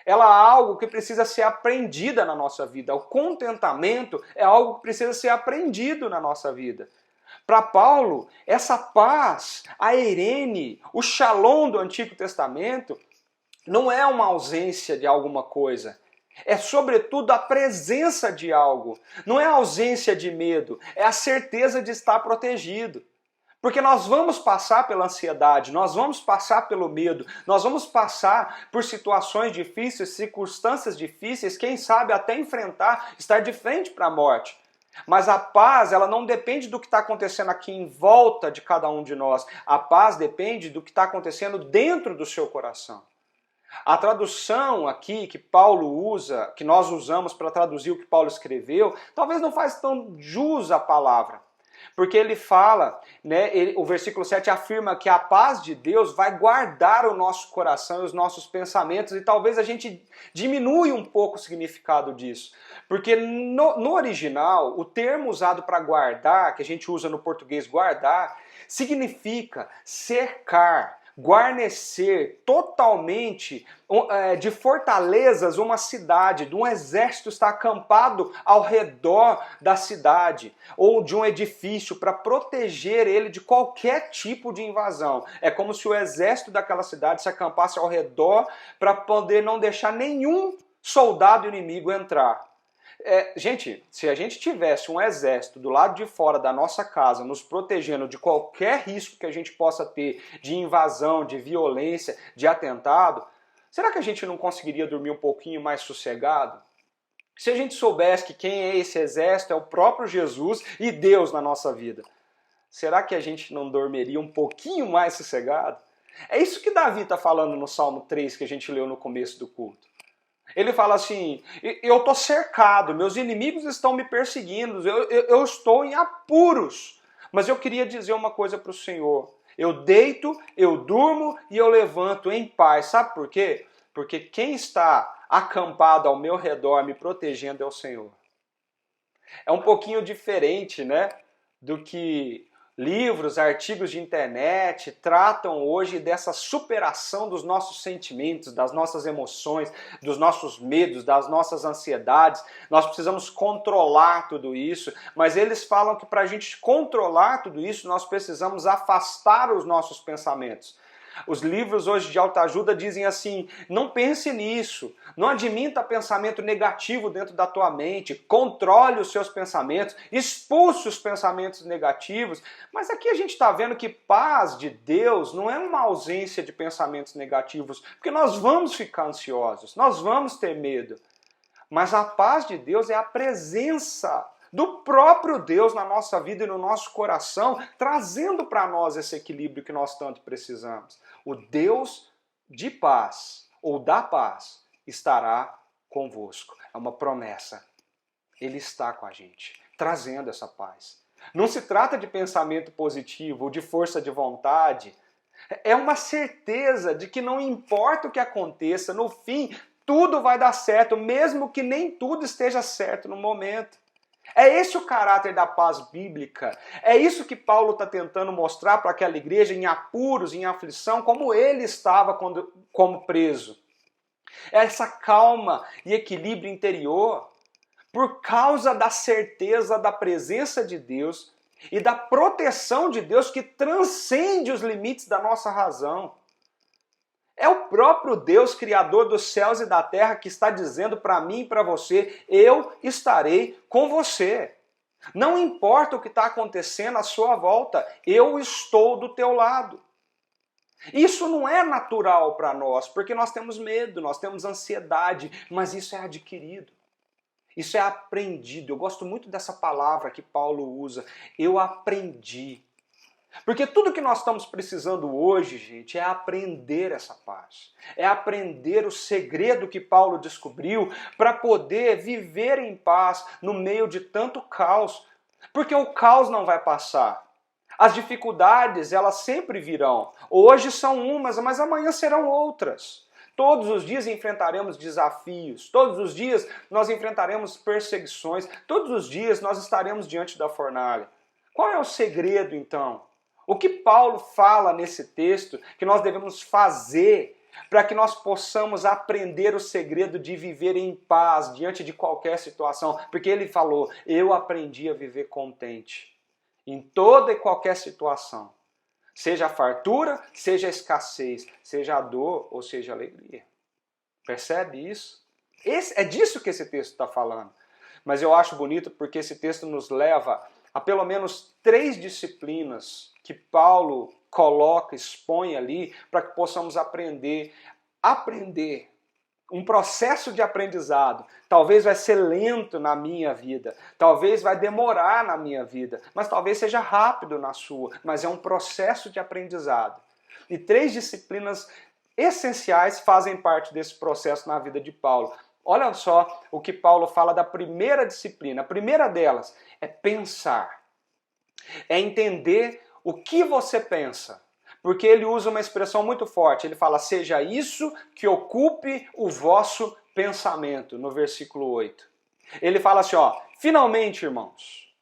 ela é algo que precisa ser aprendida na nossa vida. O contentamento é algo que precisa ser aprendido na nossa vida. Para Paulo, essa paz, a eirene, o shalom do Antigo Testamento, não é uma ausência de alguma coisa. É, sobretudo, a presença de algo. Não é a ausência de medo, é a certeza de estar protegido. Porque nós vamos passar pela ansiedade, nós vamos passar pelo medo, nós vamos passar por situações difíceis, circunstâncias difíceis, quem sabe até enfrentar, estar de frente para a morte. Mas a paz, ela não depende do que está acontecendo aqui em volta de cada um de nós. A paz depende do que está acontecendo dentro do seu coração. A tradução aqui que Paulo usa, que nós usamos para traduzir o que Paulo escreveu, talvez não faz tão jus à palavra. Porque ele fala, o versículo 7 afirma que a paz de Deus vai guardar o nosso coração e os nossos pensamentos, e talvez a gente diminui um pouco o significado disso. Porque no original, o termo usado para guardar, que a gente usa no português guardar, significa cercar, guarnecer totalmente de fortalezas uma cidade, de um exército estar acampado ao redor da cidade ou de um edifício para proteger ele de qualquer tipo de invasão. É como se o exército daquela cidade se acampasse ao redor para poder não deixar nenhum soldado inimigo entrar. Gente, se a gente tivesse um exército do lado de fora da nossa casa, nos protegendo de qualquer risco que a gente possa ter de invasão, de violência, de atentado, será que a gente não conseguiria dormir um pouquinho mais sossegado? Se a gente soubesse que quem é esse exército é o próprio Jesus e Deus na nossa vida, será que a gente não dormiria um pouquinho mais sossegado? É isso que Davi está falando no Salmo 3 que a gente leu no começo do culto. Ele fala assim, eu estou cercado, meus inimigos estão me perseguindo, eu estou em apuros. Mas eu queria dizer uma coisa para o Senhor. Eu deito, eu durmo e eu levanto em paz. Sabe por quê? Porque quem está acampado ao meu redor me protegendo é o Senhor. É um pouquinho diferente, né, do que livros, artigos de internet tratam hoje dessa superação dos nossos sentimentos, das nossas emoções, dos nossos medos, das nossas ansiedades. Nós precisamos controlar tudo isso, mas eles falam que para a gente controlar tudo isso, nós precisamos afastar os nossos pensamentos. Os livros hoje de autoajuda dizem assim, não pense nisso, não admita pensamento negativo dentro da tua mente, controle os seus pensamentos, expulse os pensamentos negativos. Mas aqui a gente está vendo que paz de Deus não é uma ausência de pensamentos negativos, porque nós vamos ficar ansiosos, nós vamos ter medo. Mas a paz de Deus é a presença do próprio Deus na nossa vida e no nosso coração, trazendo para nós esse equilíbrio que nós tanto precisamos. O Deus de paz, ou da paz, estará convosco. É uma promessa. Ele está com a gente, trazendo essa paz. Não se trata de pensamento positivo ou de força de vontade. É uma certeza de que não importa o que aconteça, no fim, tudo vai dar certo, mesmo que nem tudo esteja certo no momento. É esse o caráter da paz bíblica. É isso que Paulo está tentando mostrar para aquela igreja em apuros, em aflição, como ele estava como preso. É essa calma e equilíbrio interior por causa da certeza da presença de Deus e da proteção de Deus que transcende os limites da nossa razão. É o próprio Deus, Criador dos céus e da terra, que está dizendo para mim e para você, eu estarei com você. Não importa o que está acontecendo à sua volta, eu estou do teu lado. Isso não é natural para nós, porque nós temos medo, nós temos ansiedade, mas isso é adquirido. Isso é aprendido. Eu gosto muito dessa palavra que Paulo usa. Eu aprendi. Porque tudo que nós estamos precisando hoje, gente, é aprender essa paz. É aprender o segredo que Paulo descobriu para poder viver em paz no meio de tanto caos. Porque o caos não vai passar. As dificuldades, elas sempre virão. Hoje são umas, mas amanhã serão outras. Todos os dias enfrentaremos desafios, todos os dias nós enfrentaremos perseguições, todos os dias nós estaremos diante da fornalha. Qual é o segredo, então? O que Paulo fala nesse texto que nós devemos fazer para que nós possamos aprender o segredo de viver em paz diante de qualquer situação? Porque ele falou, eu aprendi a viver contente em toda e qualquer situação. Seja a fartura, seja a escassez, seja a dor ou seja a alegria. Percebe isso? É disso que esse texto está falando. Mas eu acho bonito porque esse texto nos leva a pelo menos 3 disciplinas que Paulo coloca, expõe ali, para que possamos aprender. Um processo de aprendizado. Talvez vai ser lento na minha vida, talvez vai demorar na minha vida, mas talvez seja rápido na sua, mas é um processo de aprendizado. E 3 disciplinas essenciais fazem parte desse processo na vida de Paulo. Olha só o que Paulo fala da primeira disciplina. A primeira delas é pensar. É entender o que você pensa. Porque ele usa uma expressão muito forte. Ele fala, seja isso que ocupe o vosso pensamento, no versículo 8. Ele fala assim, ó, finalmente, irmãos,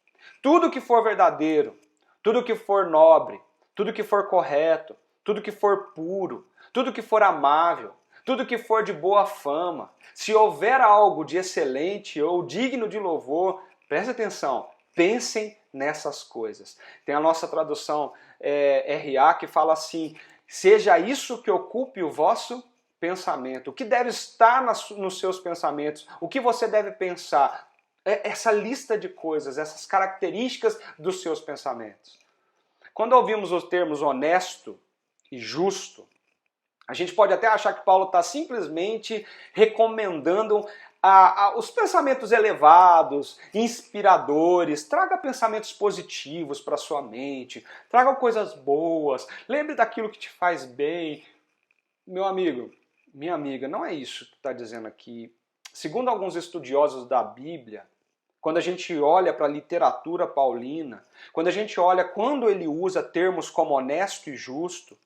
tudo que for verdadeiro, tudo que for nobre, tudo que for correto, tudo que for puro, tudo que for amável, tudo que for de boa fama, se houver algo de excelente ou digno de louvor, preste atenção, pensem nessas coisas. Tem a nossa tradução RA que fala assim, seja isso que ocupe o vosso pensamento. O que deve estar nos seus pensamentos? O que você deve pensar? Essa lista de coisas, essas características dos seus pensamentos. Quando ouvimos os termos honesto e justo, a gente pode até achar que Paulo está simplesmente recomendando os pensamentos elevados, inspiradores. Traga pensamentos positivos para sua mente, traga coisas boas, lembre daquilo que te faz bem. Meu amigo, minha amiga, não é isso que está dizendo aqui. Segundo alguns estudiosos da Bíblia, quando a gente olha para a literatura paulina, quando a gente olha quando ele usa termos como honesto e justo,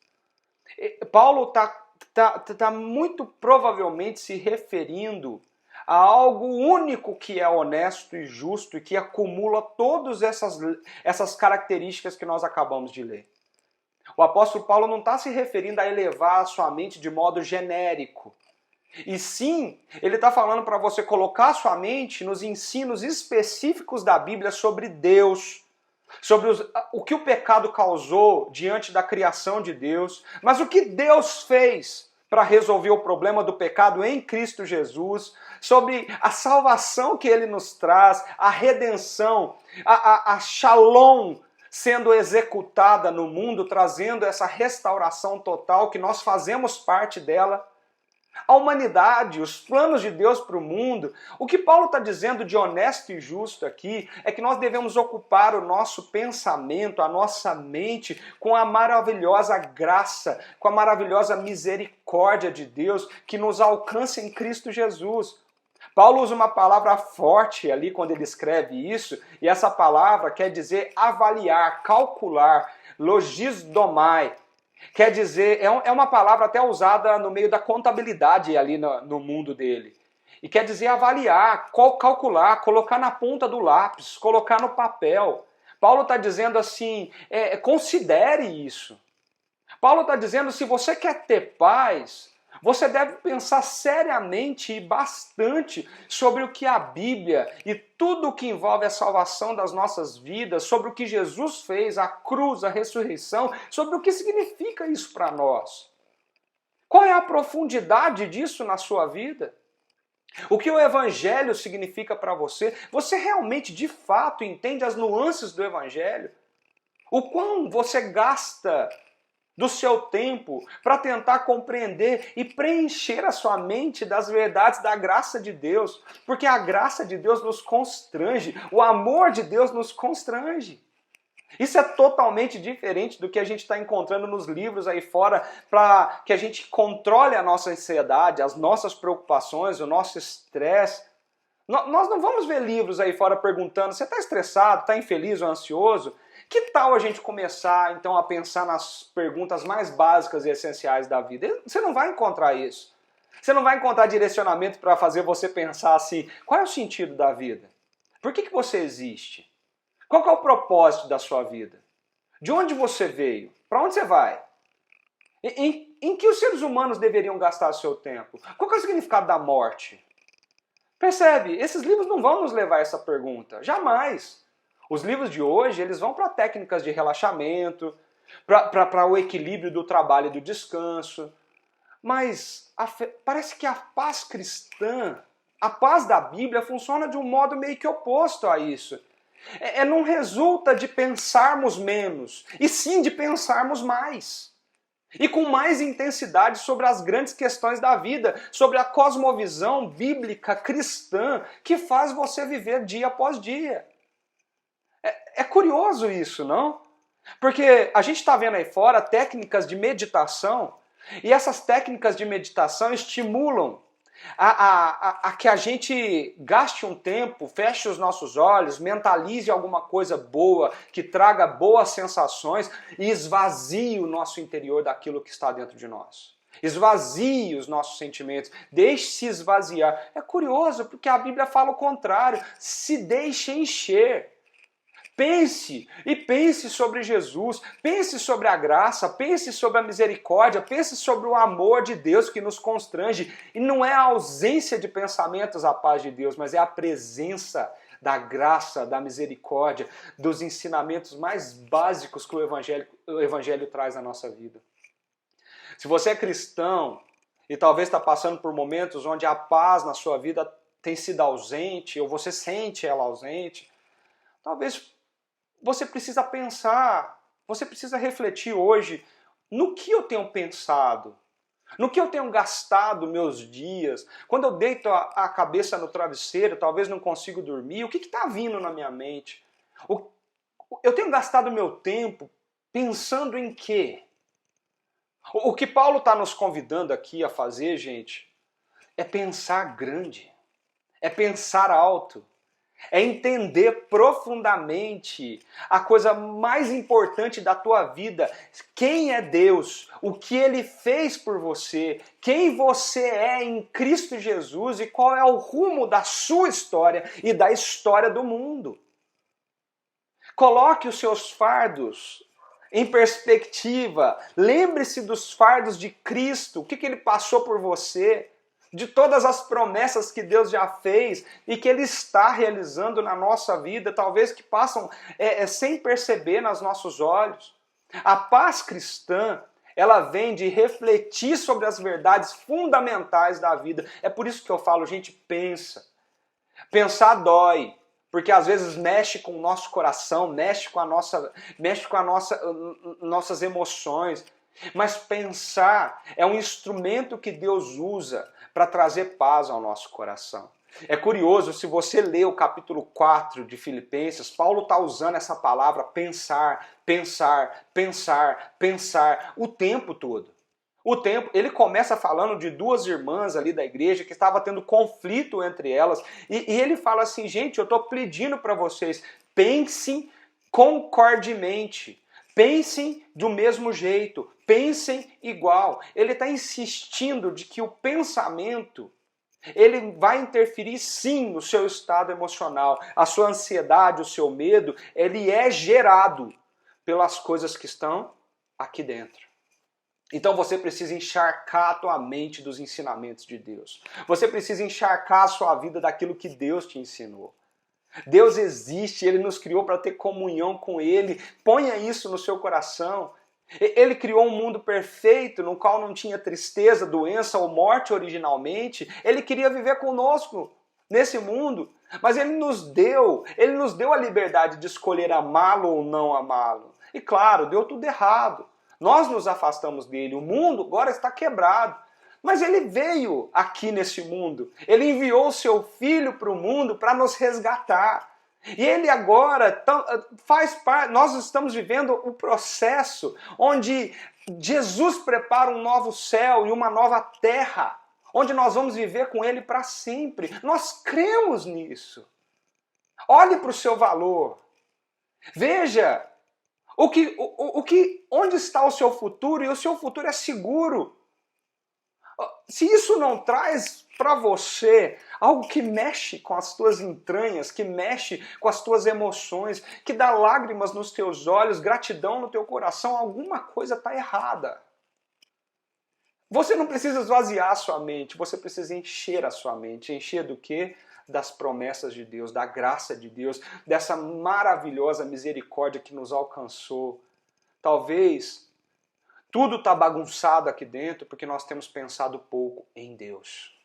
Paulo está muito provavelmente se referindo a algo único que é honesto e justo e que acumula todas essas características que nós acabamos de ler. O apóstolo Paulo não está se referindo a elevar a sua mente de modo genérico. E sim, ele está falando para você colocar sua mente nos ensinos específicos da Bíblia sobre Deus, sobre o que o pecado causou diante da criação de Deus, mas o que Deus fez para resolver o problema do pecado em Cristo Jesus, sobre a salvação que Ele nos traz, a redenção, a shalom sendo executada no mundo, trazendo essa restauração total que nós fazemos parte dela. A humanidade, os planos de Deus para o mundo. O que Paulo está dizendo de honesto e justo aqui é que nós devemos ocupar o nosso pensamento, a nossa mente com a maravilhosa graça, com a maravilhosa misericórdia de Deus que nos alcança em Cristo Jesus. Paulo usa uma palavra forte ali quando ele escreve isso, e essa palavra quer dizer avaliar, calcular, logisdomai. Quer dizer, é uma palavra até usada no meio da contabilidade ali no mundo dele. E quer dizer avaliar, calcular, colocar na ponta do lápis, colocar no papel. Paulo está dizendo assim, considere isso. Paulo está dizendo, se você quer ter paz, você deve pensar seriamente e bastante sobre o que a Bíblia e tudo o que envolve a salvação das nossas vidas, sobre o que Jesus fez, a cruz, a ressurreição, sobre o que significa isso para nós. Qual é a profundidade disso na sua vida? O que o Evangelho significa para você? Você realmente, de fato, entende as nuances do Evangelho? O quão você gasta do seu tempo para tentar compreender e preencher a sua mente das verdades da graça de Deus, porque a graça de Deus nos constrange, o amor de Deus nos constrange. Isso é totalmente diferente do que a gente está encontrando nos livros aí fora para que a gente controle a nossa ansiedade, as nossas preocupações, o nosso estresse. Nós não vamos ver livros aí fora perguntando, você está estressado, está infeliz ou ansioso? Que tal a gente começar, então, a pensar nas perguntas mais básicas e essenciais da vida? Você não vai encontrar isso. Você não vai encontrar direcionamento para fazer você pensar assim, qual é o sentido da vida? Por que você existe? Qual que é o propósito da sua vida? De onde você veio? Para onde você vai? Em que os seres humanos deveriam gastar o seu tempo? Qual que é o significado da morte? Percebe? Esses livros não vão nos levar a essa pergunta. Jamais. Os livros de hoje, eles vão para técnicas de relaxamento, para o equilíbrio do trabalho e do descanso. Mas parece que a paz cristã, a paz da Bíblia, funciona de um modo meio que oposto a isso. Não resulta de pensarmos menos, e sim de pensarmos mais. E com mais intensidade sobre as grandes questões da vida, sobre a cosmovisão bíblica cristã que faz você viver dia após dia. É curioso isso, não? Porque a gente está vendo aí fora técnicas de meditação, e essas técnicas de meditação estimulam a que a gente gaste um tempo, feche os nossos olhos, mentalize alguma coisa boa, que traga boas sensações e esvazie o nosso interior daquilo que está dentro de nós. Esvazie os nossos sentimentos, deixe-se esvaziar. É curioso porque a Bíblia fala o contrário, se deixe encher. Pense e pense sobre Jesus, pense sobre a graça, pense sobre a misericórdia, pense sobre o amor de Deus que nos constrange. E não é a ausência de pensamentos a paz de Deus, mas é a presença da graça, da misericórdia, dos ensinamentos mais básicos que o Evangelho traz na nossa vida. Se você é cristão e talvez está passando por momentos onde a paz na sua vida tem sido ausente, ou você sente ela ausente, talvez você precisa pensar, você precisa refletir hoje no que eu tenho pensado, no que eu tenho gastado meus dias. Quando eu deito a cabeça no travesseiro, talvez não consigo dormir, o que está vindo na minha mente? Eu tenho gastado meu tempo pensando em quê? O que Paulo está nos convidando aqui a fazer, gente, é pensar grande, é pensar alto. É entender profundamente a coisa mais importante da tua vida. Quem é Deus? O que Ele fez por você? Quem você é em Cristo Jesus? E qual é o rumo da sua história e da história do mundo? Coloque os seus fardos em perspectiva. Lembre-se dos fardos de Cristo. O que Ele passou por você? De todas as promessas que Deus já fez e que Ele está realizando na nossa vida, talvez que passam sem perceber nos nossos olhos. A paz cristã, ela vem de refletir sobre as verdades fundamentais da vida. É por isso que eu falo, gente, pensa. Pensar dói, porque às vezes mexe com o nosso coração, mexe com nossas emoções. Mas pensar é um instrumento que Deus usa para trazer paz ao nosso coração. É curioso, se você ler o capítulo 4 de Filipenses, Paulo está usando essa palavra pensar, pensar, pensar, pensar o tempo todo. Ele começa falando de duas irmãs ali da igreja que estava tendo conflito entre elas e ele fala assim, gente, eu estou pedindo para vocês, pensem concordemente. Pensem do mesmo jeito, pensem igual. Ele está insistindo de que o pensamento, ele vai interferir sim no seu estado emocional. A sua ansiedade, o seu medo, ele é gerado pelas coisas que estão aqui dentro. Então você precisa encharcar a tua mente dos ensinamentos de Deus. Você precisa encharcar a sua vida daquilo que Deus te ensinou. Deus existe, Ele nos criou para ter comunhão com Ele. Ponha isso no seu coração. Ele criou um mundo perfeito, no qual não tinha tristeza, doença ou morte originalmente. Ele queria viver conosco nesse mundo, mas Ele nos deu a liberdade de escolher amá-lo ou não amá-lo. E claro, deu tudo errado. Nós nos afastamos dele, o mundo agora está quebrado. Mas ele veio aqui nesse mundo. Ele enviou o seu filho para o mundo para nos resgatar. E ele agora faz parte, nós estamos vivendo o processo onde Jesus prepara um novo céu e uma nova terra, onde nós vamos viver com ele para sempre. Nós cremos nisso. Olhe para o seu valor. Veja onde está o seu futuro, e o seu futuro é seguro. Se isso não traz para você algo que mexe com as tuas entranhas, que mexe com as tuas emoções, que dá lágrimas nos teus olhos, gratidão no teu coração, alguma coisa está errada. Você não precisa esvaziar a sua mente, você precisa encher a sua mente. Encher do quê? Das promessas de Deus, da graça de Deus, dessa maravilhosa misericórdia que nos alcançou. Talvez tudo está bagunçado aqui dentro porque nós temos pensado pouco em Deus.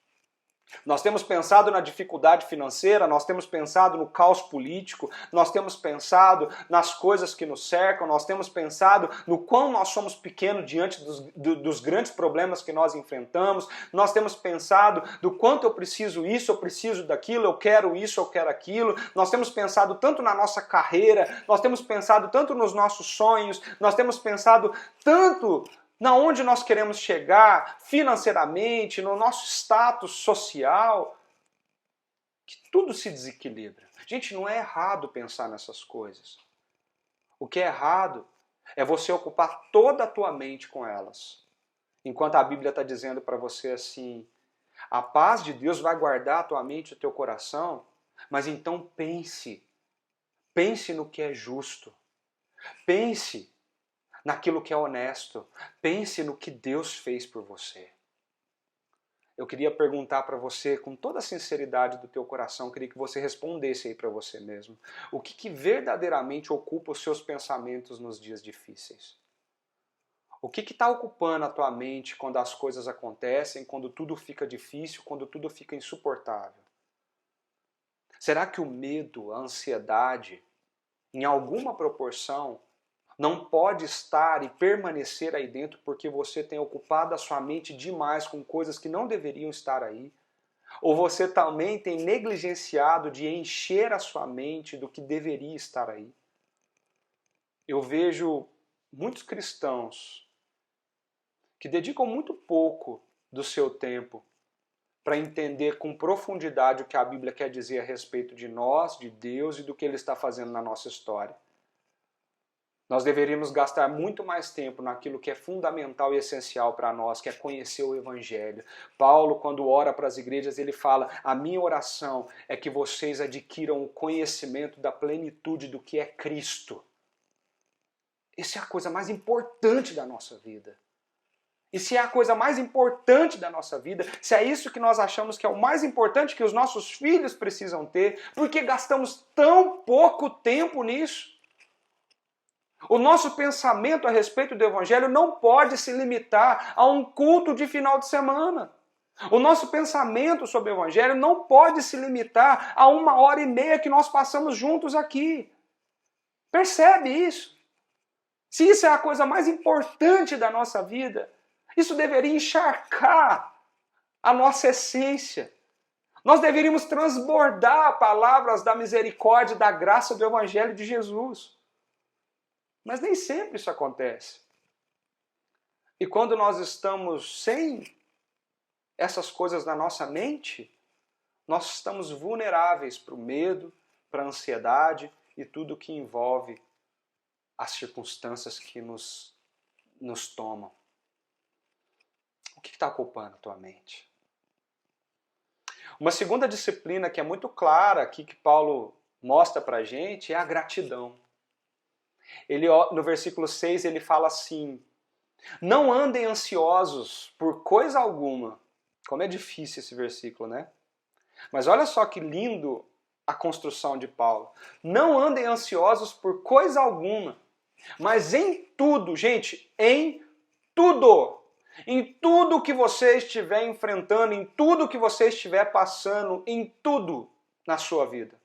Nós temos pensado na dificuldade financeira, nós temos pensado no caos político, nós temos pensado nas coisas que nos cercam, nós temos pensado no quão nós somos pequenos diante dos grandes problemas que nós enfrentamos, nós temos pensado do quanto eu preciso isso, eu preciso daquilo, eu quero isso, eu quero aquilo, nós temos pensado tanto na nossa carreira, nós temos pensado tanto nos nossos sonhos, nós temos pensado tanto na onde nós queremos chegar financeiramente, no nosso status social, que tudo se desequilibra. Gente, não é errado pensar nessas coisas. O que é errado é você ocupar toda a tua mente com elas. Enquanto a Bíblia está dizendo para você assim, a paz de Deus vai guardar a tua mente e o teu coração, mas então pense Pense no que é justo. Pense naquilo que é honesto. Pense no que Deus fez por você. Eu queria perguntar para você, com toda a sinceridade do teu coração, queria que você respondesse aí para você mesmo. O que verdadeiramente ocupa os seus pensamentos nos dias difíceis? O que está ocupando a tua mente quando as coisas acontecem, quando tudo fica difícil, quando tudo fica insuportável? Será que o medo, a ansiedade, em alguma proporção, não pode estar e permanecer aí dentro porque você tem ocupado a sua mente demais com coisas que não deveriam estar aí? Ou você também tem negligenciado de encher a sua mente do que deveria estar aí? Eu vejo muitos cristãos que dedicam muito pouco do seu tempo para entender com profundidade o que a Bíblia quer dizer a respeito de nós, de Deus e do que Ele está fazendo na nossa história. Nós deveríamos gastar muito mais tempo naquilo que é fundamental e essencial para nós, que é conhecer o Evangelho. Paulo, quando ora para as igrejas, ele fala: a minha oração é que vocês adquiram o conhecimento da plenitude do que é Cristo. Essa é a coisa mais importante da nossa vida. E se é a coisa mais importante da nossa vida, se é isso que nós achamos que é o mais importante que os nossos filhos precisam ter, por que gastamos tão pouco tempo nisso? O nosso pensamento a respeito do Evangelho não pode se limitar a um culto de final de semana. O nosso pensamento sobre o Evangelho não pode se limitar a 1h30 que nós passamos juntos aqui. Percebe isso? Se isso é a coisa mais importante da nossa vida, isso deveria encharcar a nossa essência. Nós deveríamos transbordar palavras da misericórdia e da graça do Evangelho de Jesus. Mas nem sempre isso acontece. E quando nós estamos sem essas coisas na nossa mente, nós estamos vulneráveis para o medo, para a ansiedade e tudo que envolve as circunstâncias que nos tomam. O que está ocupando a tua mente? Uma segunda disciplina que é muito clara aqui, que Paulo mostra para a gente, é a gratidão. Ele, no versículo 6 ele fala assim: não andem ansiosos por coisa alguma. Como é difícil esse versículo, né? Mas olha só que lindo a construção de Paulo. Não andem ansiosos por coisa alguma, mas em tudo, gente, em tudo que você estiver enfrentando, em tudo que você estiver passando, em tudo na sua vida,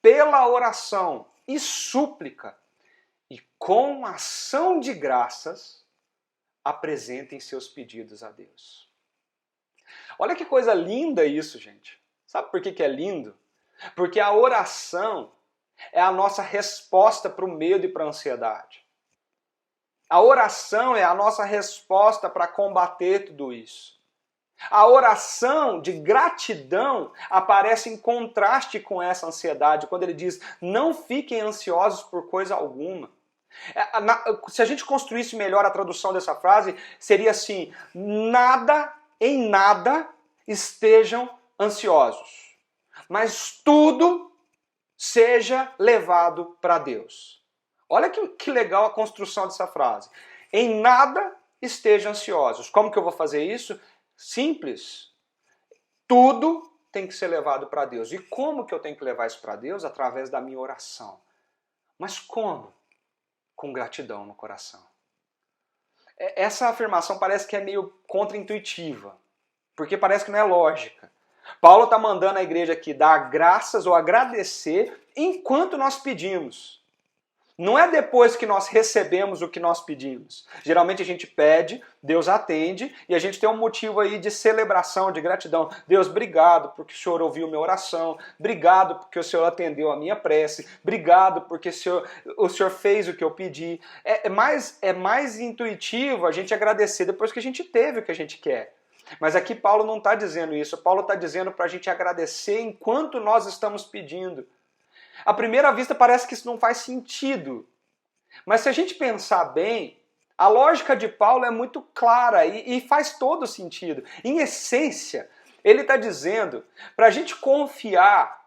pela oração e súplica, e com ação de graças, apresentem seus pedidos a Deus. Olha que coisa linda isso, gente. Sabe por que é lindo? Porque a oração é a nossa resposta para o medo e para a ansiedade. A oração é a nossa resposta para combater tudo isso. A oração de gratidão aparece em contraste com essa ansiedade, quando ele diz: não fiquem ansiosos por coisa alguma. Se a gente construísse melhor a tradução dessa frase, seria assim: em nada estejam ansiosos, mas tudo seja levado para Deus. Olha que legal a construção dessa frase. Em nada estejam ansiosos. Como que eu vou fazer isso? Simples. Tudo tem que ser levado para Deus. E como que eu tenho que levar isso para Deus? Através da minha oração. Mas como? Com gratidão no coração. Essa afirmação parece que é meio contraintuitiva, porque parece que não é lógica. Paulo está mandando a igreja aqui dar graças ou agradecer enquanto nós pedimos. Não é depois que nós recebemos o que nós pedimos. Geralmente a gente pede, Deus atende e a gente tem um motivo aí de celebração, de gratidão. Deus, obrigado porque o Senhor ouviu minha oração. Obrigado porque o Senhor atendeu a minha prece. Obrigado porque o Senhor fez o que eu pedi. É mais intuitivo a gente agradecer depois que a gente teve o que a gente quer. Mas aqui Paulo não está dizendo isso. Paulo está dizendo para a gente agradecer enquanto nós estamos pedindo. À primeira vista parece que isso não faz sentido. Mas se a gente pensar bem, a lógica de Paulo é muito clara e faz todo sentido. Em essência, ele está dizendo para a gente confiar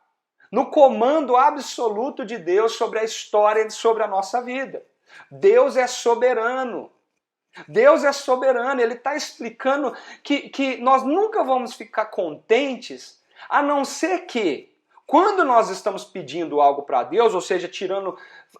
no comando absoluto de Deus sobre a história e sobre a nossa vida. Deus é soberano. Deus é soberano. Ele está explicando que nós nunca vamos ficar contentes, a não ser que, quando nós estamos pedindo algo para Deus, ou seja,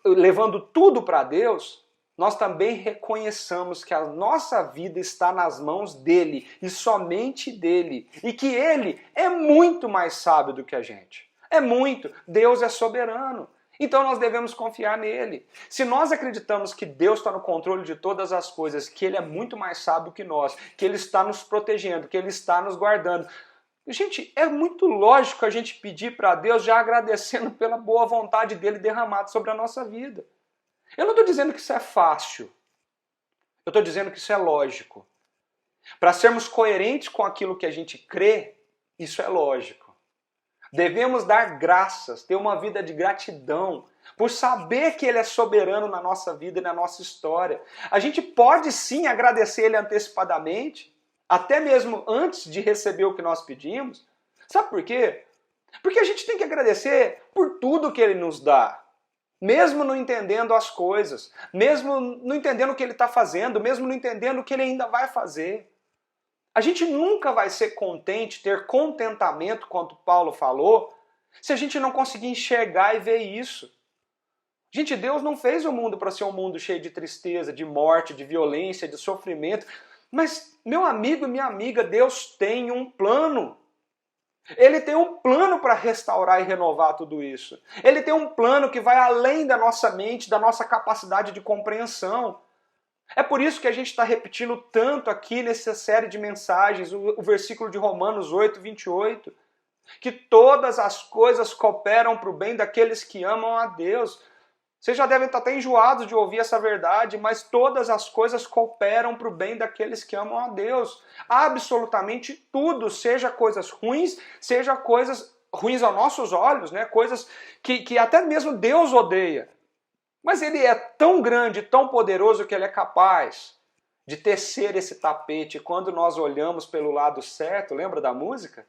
levando tudo para Deus, nós também reconheçamos que a nossa vida está nas mãos dele e somente dele, e que ele é muito mais sábio do que a gente. É muito. Deus é soberano. Então nós devemos confiar nele. Se nós acreditamos que Deus está no controle de todas as coisas, que ele é muito mais sábio que nós, que ele está nos protegendo, que ele está nos guardando, gente, é muito lógico a gente pedir para Deus já agradecendo pela boa vontade dele derramada sobre a nossa vida. Eu não estou dizendo que isso é fácil. Eu estou dizendo que isso é lógico. Para sermos coerentes com aquilo que a gente crê, isso é lógico. Devemos dar graças, ter uma vida de gratidão, por saber que ele é soberano na nossa vida e na nossa história. A gente pode sim agradecer ele antecipadamente, até mesmo antes de receber o que nós pedimos. Sabe por quê? Porque a gente tem que agradecer por tudo que ele nos dá. Mesmo não entendendo as coisas, mesmo não entendendo o que ele está fazendo, mesmo não entendendo o que ele ainda vai fazer. A gente nunca vai ser contente, ter contentamento, quanto Paulo falou, se a gente não conseguir enxergar e ver isso. Gente, Deus não fez o mundo para ser um mundo cheio de tristeza, de morte, de violência, de sofrimento. Mas, meu amigo e minha amiga, Deus tem um plano. Ele tem um plano para restaurar e renovar tudo isso. Ele tem um plano que vai além da nossa mente, da nossa capacidade de compreensão. É por isso que a gente está repetindo tanto aqui nessa série de mensagens, o versículo de Romanos 8, 28, que todas as coisas cooperam para o bem daqueles que amam a Deus. Vocês já devem estar até enjoados de ouvir essa verdade, mas todas as coisas cooperam para o bem daqueles que amam a Deus. Absolutamente tudo, seja coisas ruins, seja coisas ruins aos nossos olhos, né? Coisas que até mesmo Deus odeia. Mas ele é tão grande, tão poderoso que ele é capaz de tecer esse tapete quando nós olhamos pelo lado certo, lembra da música?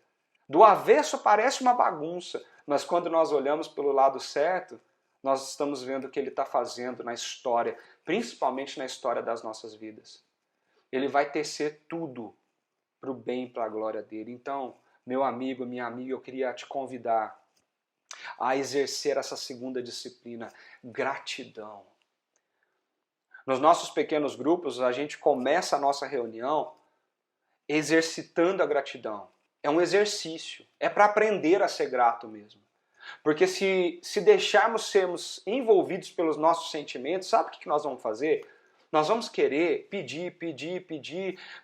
Do avesso parece uma bagunça, mas quando nós olhamos pelo lado certo, nós estamos vendo o que ele está fazendo na história, principalmente na história das nossas vidas. Ele vai tecer tudo para o bem e para a glória dele. Então, meu amigo, minha amiga, eu queria te convidar a exercer essa segunda disciplina, gratidão. Nos nossos pequenos grupos, a gente começa a nossa reunião exercitando a gratidão. É um exercício, é para aprender a ser grato mesmo. Porque se deixarmos sermos envolvidos pelos nossos sentimentos, sabe o que nós vamos fazer? Nós vamos querer pedir,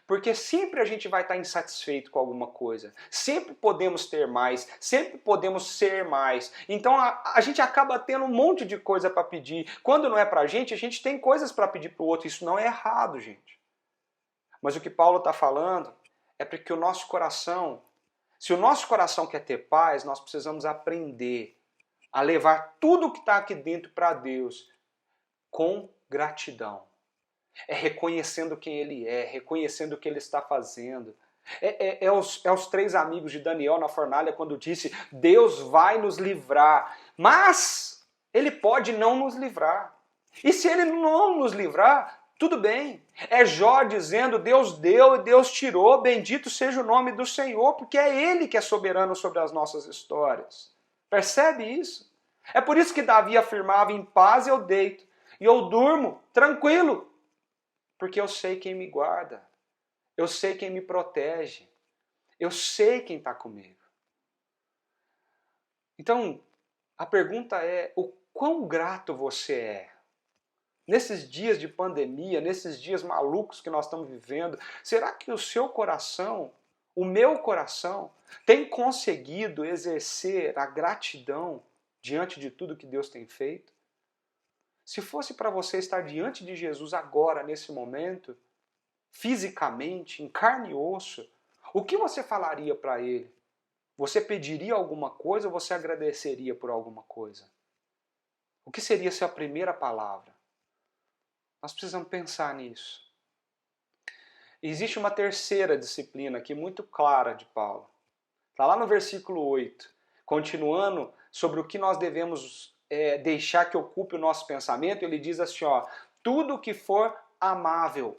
porque sempre a gente vai estar insatisfeito com alguma coisa. Sempre podemos ter mais, sempre podemos ser mais. Então a gente acaba tendo um monte de coisa para pedir. Quando não é para a gente tem coisas para pedir para o outro. Isso não é errado, gente. Mas o que Paulo está falando é porque o nosso coração, se o nosso coração quer ter paz, nós precisamos aprender a levar tudo que está aqui dentro para Deus com gratidão. É reconhecendo quem ele é, reconhecendo o que ele está fazendo. É os três amigos de Daniel na fornalha quando disse: Deus vai nos livrar, mas ele pode não nos livrar. E se ele não nos livrar, tudo bem. É Jó dizendo: Deus deu e Deus tirou, bendito seja o nome do Senhor, porque é ele que é soberano sobre as nossas histórias. Percebe isso? É por isso que Davi afirmava: em paz eu deito e eu durmo tranquilo, porque eu sei quem me guarda, eu sei quem me protege, eu sei quem está comigo. Então, a pergunta é: o quão grato você é? Nesses dias de pandemia, nesses dias malucos que nós estamos vivendo, será que o seu coração, o meu coração, tem conseguido exercer a gratidão diante de tudo que Deus tem feito? Se fosse para você estar diante de Jesus agora, nesse momento, fisicamente, em carne e osso, o que você falaria para ele? Você pediria alguma coisa ou você agradeceria por alguma coisa? O que seria a sua primeira palavra? Nós precisamos pensar nisso. Existe uma terceira disciplina aqui muito clara de Paulo. Está lá no versículo 8, continuando sobre o que nós devemos deixar que ocupe o nosso pensamento, ele diz assim, ó, tudo que for amável,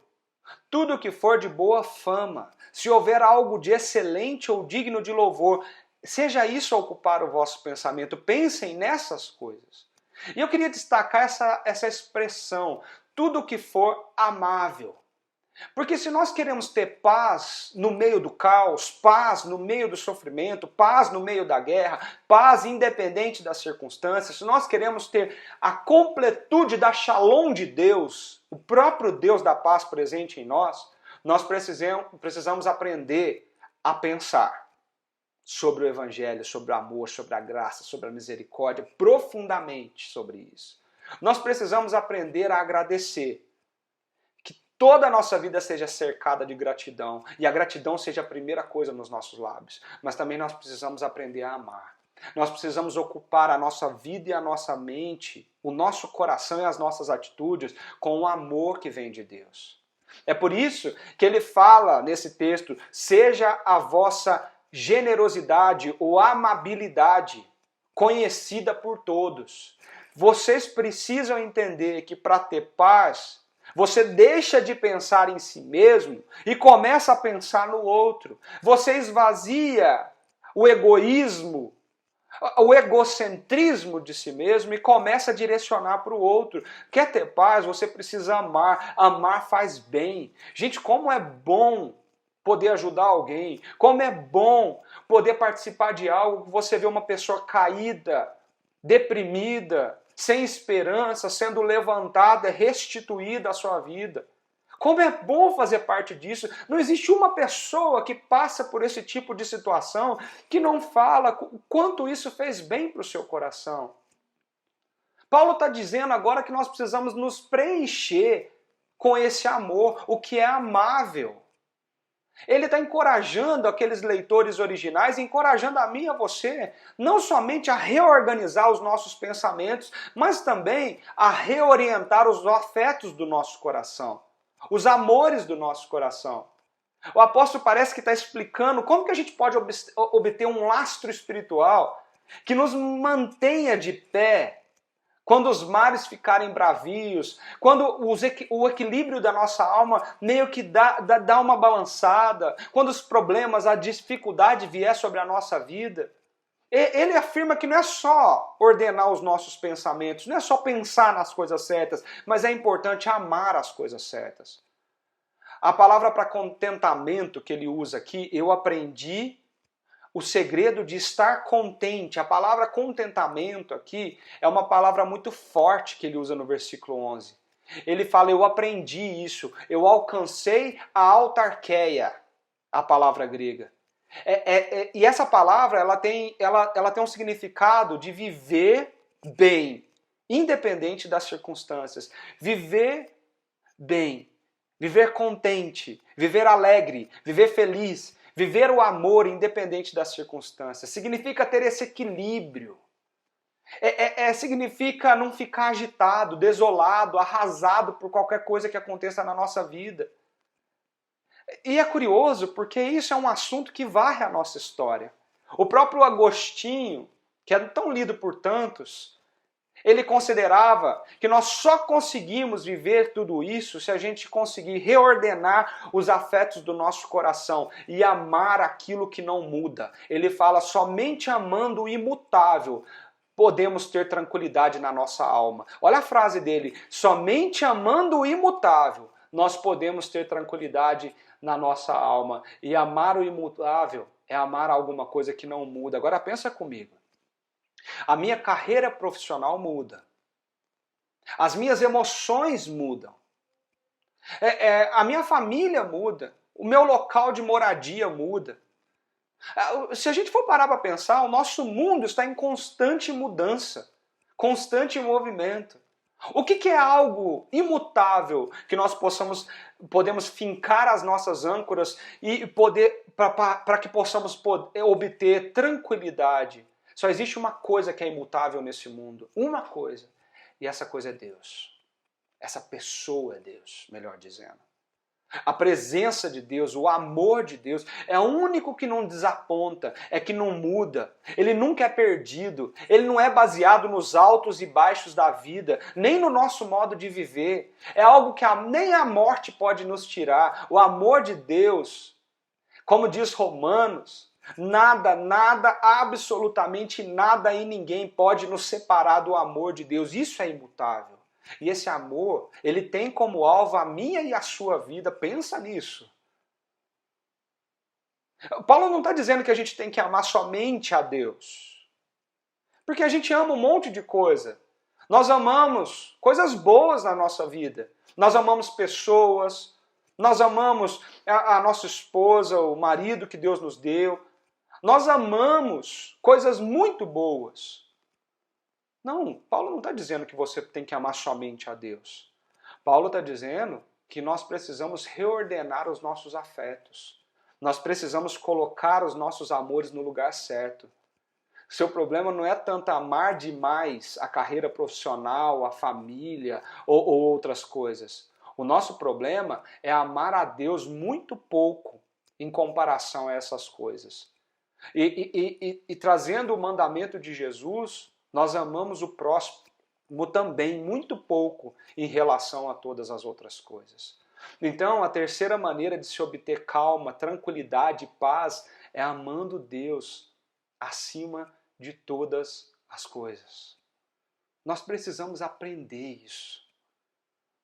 tudo que for de boa fama, se houver algo de excelente ou digno de louvor, seja isso a ocupar o vosso pensamento. Pensem nessas coisas. E eu queria destacar essa expressão, tudo que for amável. Porque se nós queremos ter paz no meio do caos, paz no meio do sofrimento, paz no meio da guerra, paz independente das circunstâncias, se nós queremos ter a completude da Shalom de Deus, o próprio Deus da paz presente em nós, nós precisamos aprender a pensar sobre o Evangelho, sobre o amor, sobre a graça, sobre a misericórdia, profundamente sobre isso. Nós precisamos aprender a agradecer. Toda a nossa vida seja cercada de gratidão, e a gratidão seja a primeira coisa nos nossos lábios. Mas também nós precisamos aprender a amar. Nós precisamos ocupar a nossa vida e a nossa mente, o nosso coração e as nossas atitudes com o amor que vem de Deus. É por isso que ele fala nesse texto, seja a vossa generosidade ou amabilidade conhecida por todos. Vocês precisam entender que para ter paz, você deixa de pensar em si mesmo e começa a pensar no outro. Você esvazia o egoísmo, o egocentrismo de si mesmo e começa a direcionar para o outro. Quer ter paz? Você precisa amar. Amar faz bem. Gente, como é bom poder ajudar alguém. Como é bom poder participar de algo que você vê uma pessoa caída, deprimida, sem esperança, sendo levantada, restituída à sua vida. Como é bom fazer parte disso. Não existe uma pessoa que passa por esse tipo de situação que não fala o quanto isso fez bem para o seu coração. Paulo está dizendo agora que nós precisamos nos preencher com esse amor, o que é amável. Ele está encorajando aqueles leitores originais, encorajando a mim e a você, não somente a reorganizar os nossos pensamentos, mas também a reorientar os afetos do nosso coração, os amores do nosso coração. O apóstolo parece que está explicando como que a gente pode obter um lastro espiritual que nos mantenha de pé quando os mares ficarem bravios, quando o equilíbrio da nossa alma meio que dá uma balançada, quando os problemas, a dificuldade vier sobre a nossa vida. Ele afirma que não é só ordenar os nossos pensamentos, não é só pensar nas coisas certas, mas é importante amar as coisas certas. A palavra para contentamento que ele usa aqui, eu aprendi o segredo de estar contente. A palavra contentamento aqui é uma palavra muito forte que ele usa no versículo 11. Ele fala, eu aprendi isso, eu alcancei a autarqueia, a palavra grega. E essa palavra ela tem um significado de viver bem, independente das circunstâncias. Viver bem, viver contente, viver alegre, viver feliz, viver o amor independente das circunstâncias. Significa ter esse equilíbrio. Significa não ficar agitado, desolado, arrasado por qualquer coisa que aconteça na nossa vida. E é curioso porque isso é um assunto que varre a nossa história. O próprio Agostinho, que é tão lido por tantos, ele considerava que nós só conseguimos viver tudo isso se a gente conseguir reordenar os afetos do nosso coração e amar aquilo que não muda. Ele fala, somente amando o imutável podemos ter tranquilidade na nossa alma. Olha a frase dele, somente amando o imutável nós podemos ter tranquilidade na nossa alma. E amar o imutável é amar alguma coisa que não muda. Agora pensa comigo. A minha carreira profissional muda. As minhas emoções mudam. A minha família muda. O meu local de moradia muda. Se a gente for parar para pensar, o nosso mundo está em constante mudança, constante movimento. O que é algo imutável que nós podemos fincar as nossas âncoras e para que possamos obter tranquilidade? Só existe uma coisa que é imutável nesse mundo, uma coisa, e essa coisa é Deus. Essa pessoa é Deus, melhor dizendo. A presença de Deus, o amor de Deus, é o único que não desaponta, é que não muda. Ele nunca é perdido, ele não é baseado nos altos e baixos da vida, nem no nosso modo de viver. É algo que nem a morte pode nos tirar. O amor de Deus, como diz Romanos, nada, absolutamente nada e ninguém pode nos separar do amor de Deus. Isso é imutável. E esse amor, ele tem como alvo a minha e a sua vida. Pensa nisso. Paulo não está dizendo que a gente tem que amar somente a Deus. Porque a gente ama um monte de coisa. Nós amamos coisas boas na nossa vida. Nós amamos pessoas. Nós amamos a nossa esposa, o marido que Deus nos deu. Nós amamos coisas muito boas. Não, Paulo não está dizendo que você tem que amar somente a Deus. Paulo está dizendo que nós precisamos reordenar os nossos afetos. Nós precisamos colocar os nossos amores no lugar certo. Seu problema não é tanto amar demais a carreira profissional, a família ou outras coisas. O nosso problema é amar a Deus muito pouco em comparação a essas coisas. E trazendo o mandamento de Jesus, nós amamos o próximo também muito pouco em relação a todas as outras coisas. Então, a terceira maneira de se obter calma, tranquilidade e paz é amando Deus acima de todas as coisas. Nós precisamos aprender isso.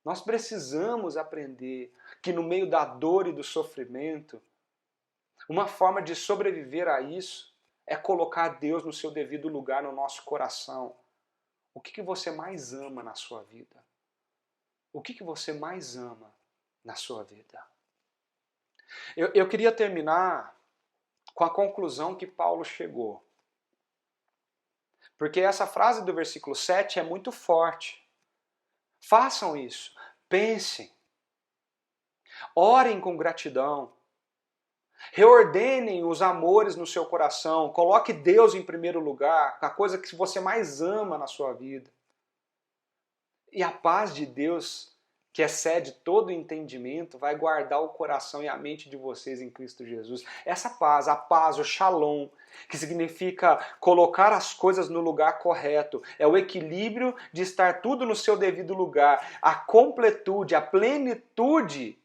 Nós precisamos aprender que no meio da dor e do sofrimento, uma forma de sobreviver a isso é colocar Deus no seu devido lugar no nosso coração. O que você mais ama na sua vida? O que você mais ama na sua vida? Eu queria terminar com a conclusão que Paulo chegou. Porque essa frase do versículo 7 é muito forte. Façam isso, pensem, orem com gratidão, reordenem os amores no seu coração, coloque Deus em primeiro lugar, a coisa que você mais ama na sua vida. E a paz de Deus, que excede todo entendimento, vai guardar o coração e a mente de vocês em Cristo Jesus. Essa paz, a paz, o shalom, que significa colocar as coisas no lugar correto, é o equilíbrio de estar tudo no seu devido lugar, a completude, a plenitude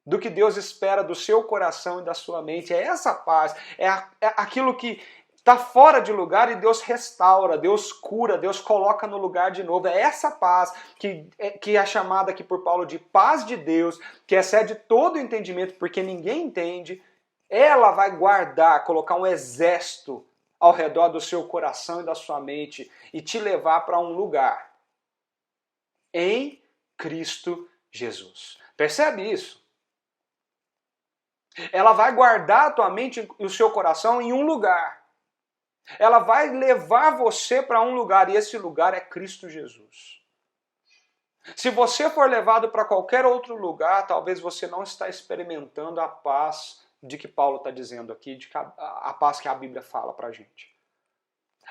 do que Deus espera do seu coração e da sua mente. É essa paz, é aquilo que está fora de lugar e Deus restaura, Deus cura, Deus coloca no lugar de novo. É essa paz que é chamada aqui por Paulo de paz de Deus, que excede todo o entendimento, porque ninguém entende. Ela vai guardar, colocar um exército ao redor do seu coração e da sua mente e te levar para um lugar em Cristo Jesus. Percebe isso? Ela vai guardar a tua mente e o seu coração em um lugar. Ela vai levar você para um lugar, e esse lugar é Cristo Jesus. Se você for levado para qualquer outro lugar, talvez você não está experimentando a paz de que Paulo está dizendo aqui, a paz que a Bíblia fala para a gente.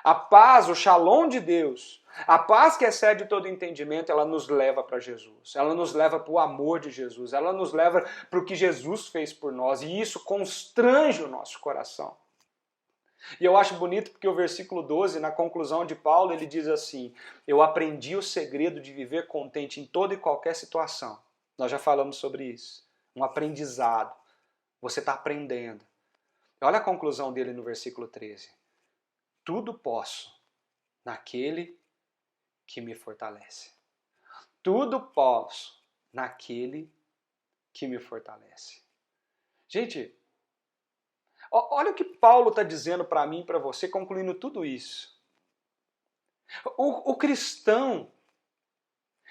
A paz, o shalom de Deus, a paz que excede todo entendimento, ela nos leva para Jesus. Ela nos leva para o amor de Jesus. Ela nos leva para o que Jesus fez por nós. E isso constrange o nosso coração. E eu acho bonito porque o versículo 12, na conclusão de Paulo, ele diz assim: eu aprendi o segredo de viver contente em toda e qualquer situação. Nós já falamos sobre isso. Um aprendizado. Você está aprendendo. Olha a conclusão dele no versículo 13. Tudo posso naquele que me fortalece. Tudo posso naquele que me fortalece. Gente, olha o que Paulo está dizendo para mim e para você, concluindo tudo isso. O cristão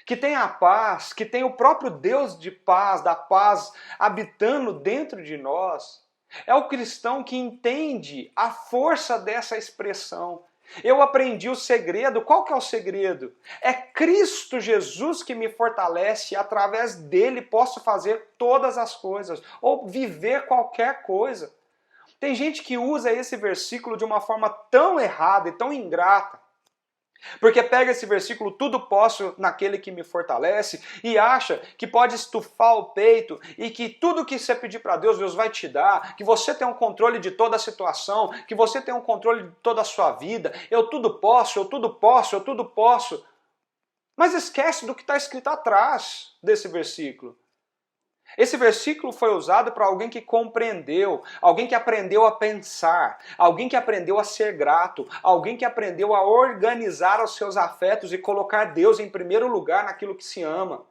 que tem a paz, que tem o próprio Deus de paz, da paz habitando dentro de nós, é o cristão que entende a força dessa expressão. Eu aprendi o segredo. Qual que é o segredo? É Cristo Jesus que me fortalece e através dele posso fazer todas as coisas, ou viver qualquer coisa. Tem gente que usa esse versículo de uma forma tão errada e tão ingrata. Porque pega esse versículo, tudo posso naquele que me fortalece, e acha que pode estufar o peito e que tudo que você pedir para Deus, Deus vai te dar, que você tem um controle de toda a situação, que você tem um controle de toda a sua vida, eu tudo posso, eu tudo posso, eu tudo posso. Mas esquece do que está escrito atrás desse versículo. Esse versículo foi usado para alguém que compreendeu, alguém que aprendeu a pensar, alguém que aprendeu a ser grato, alguém que aprendeu a organizar os seus afetos e colocar Deus em primeiro lugar naquilo que se ama.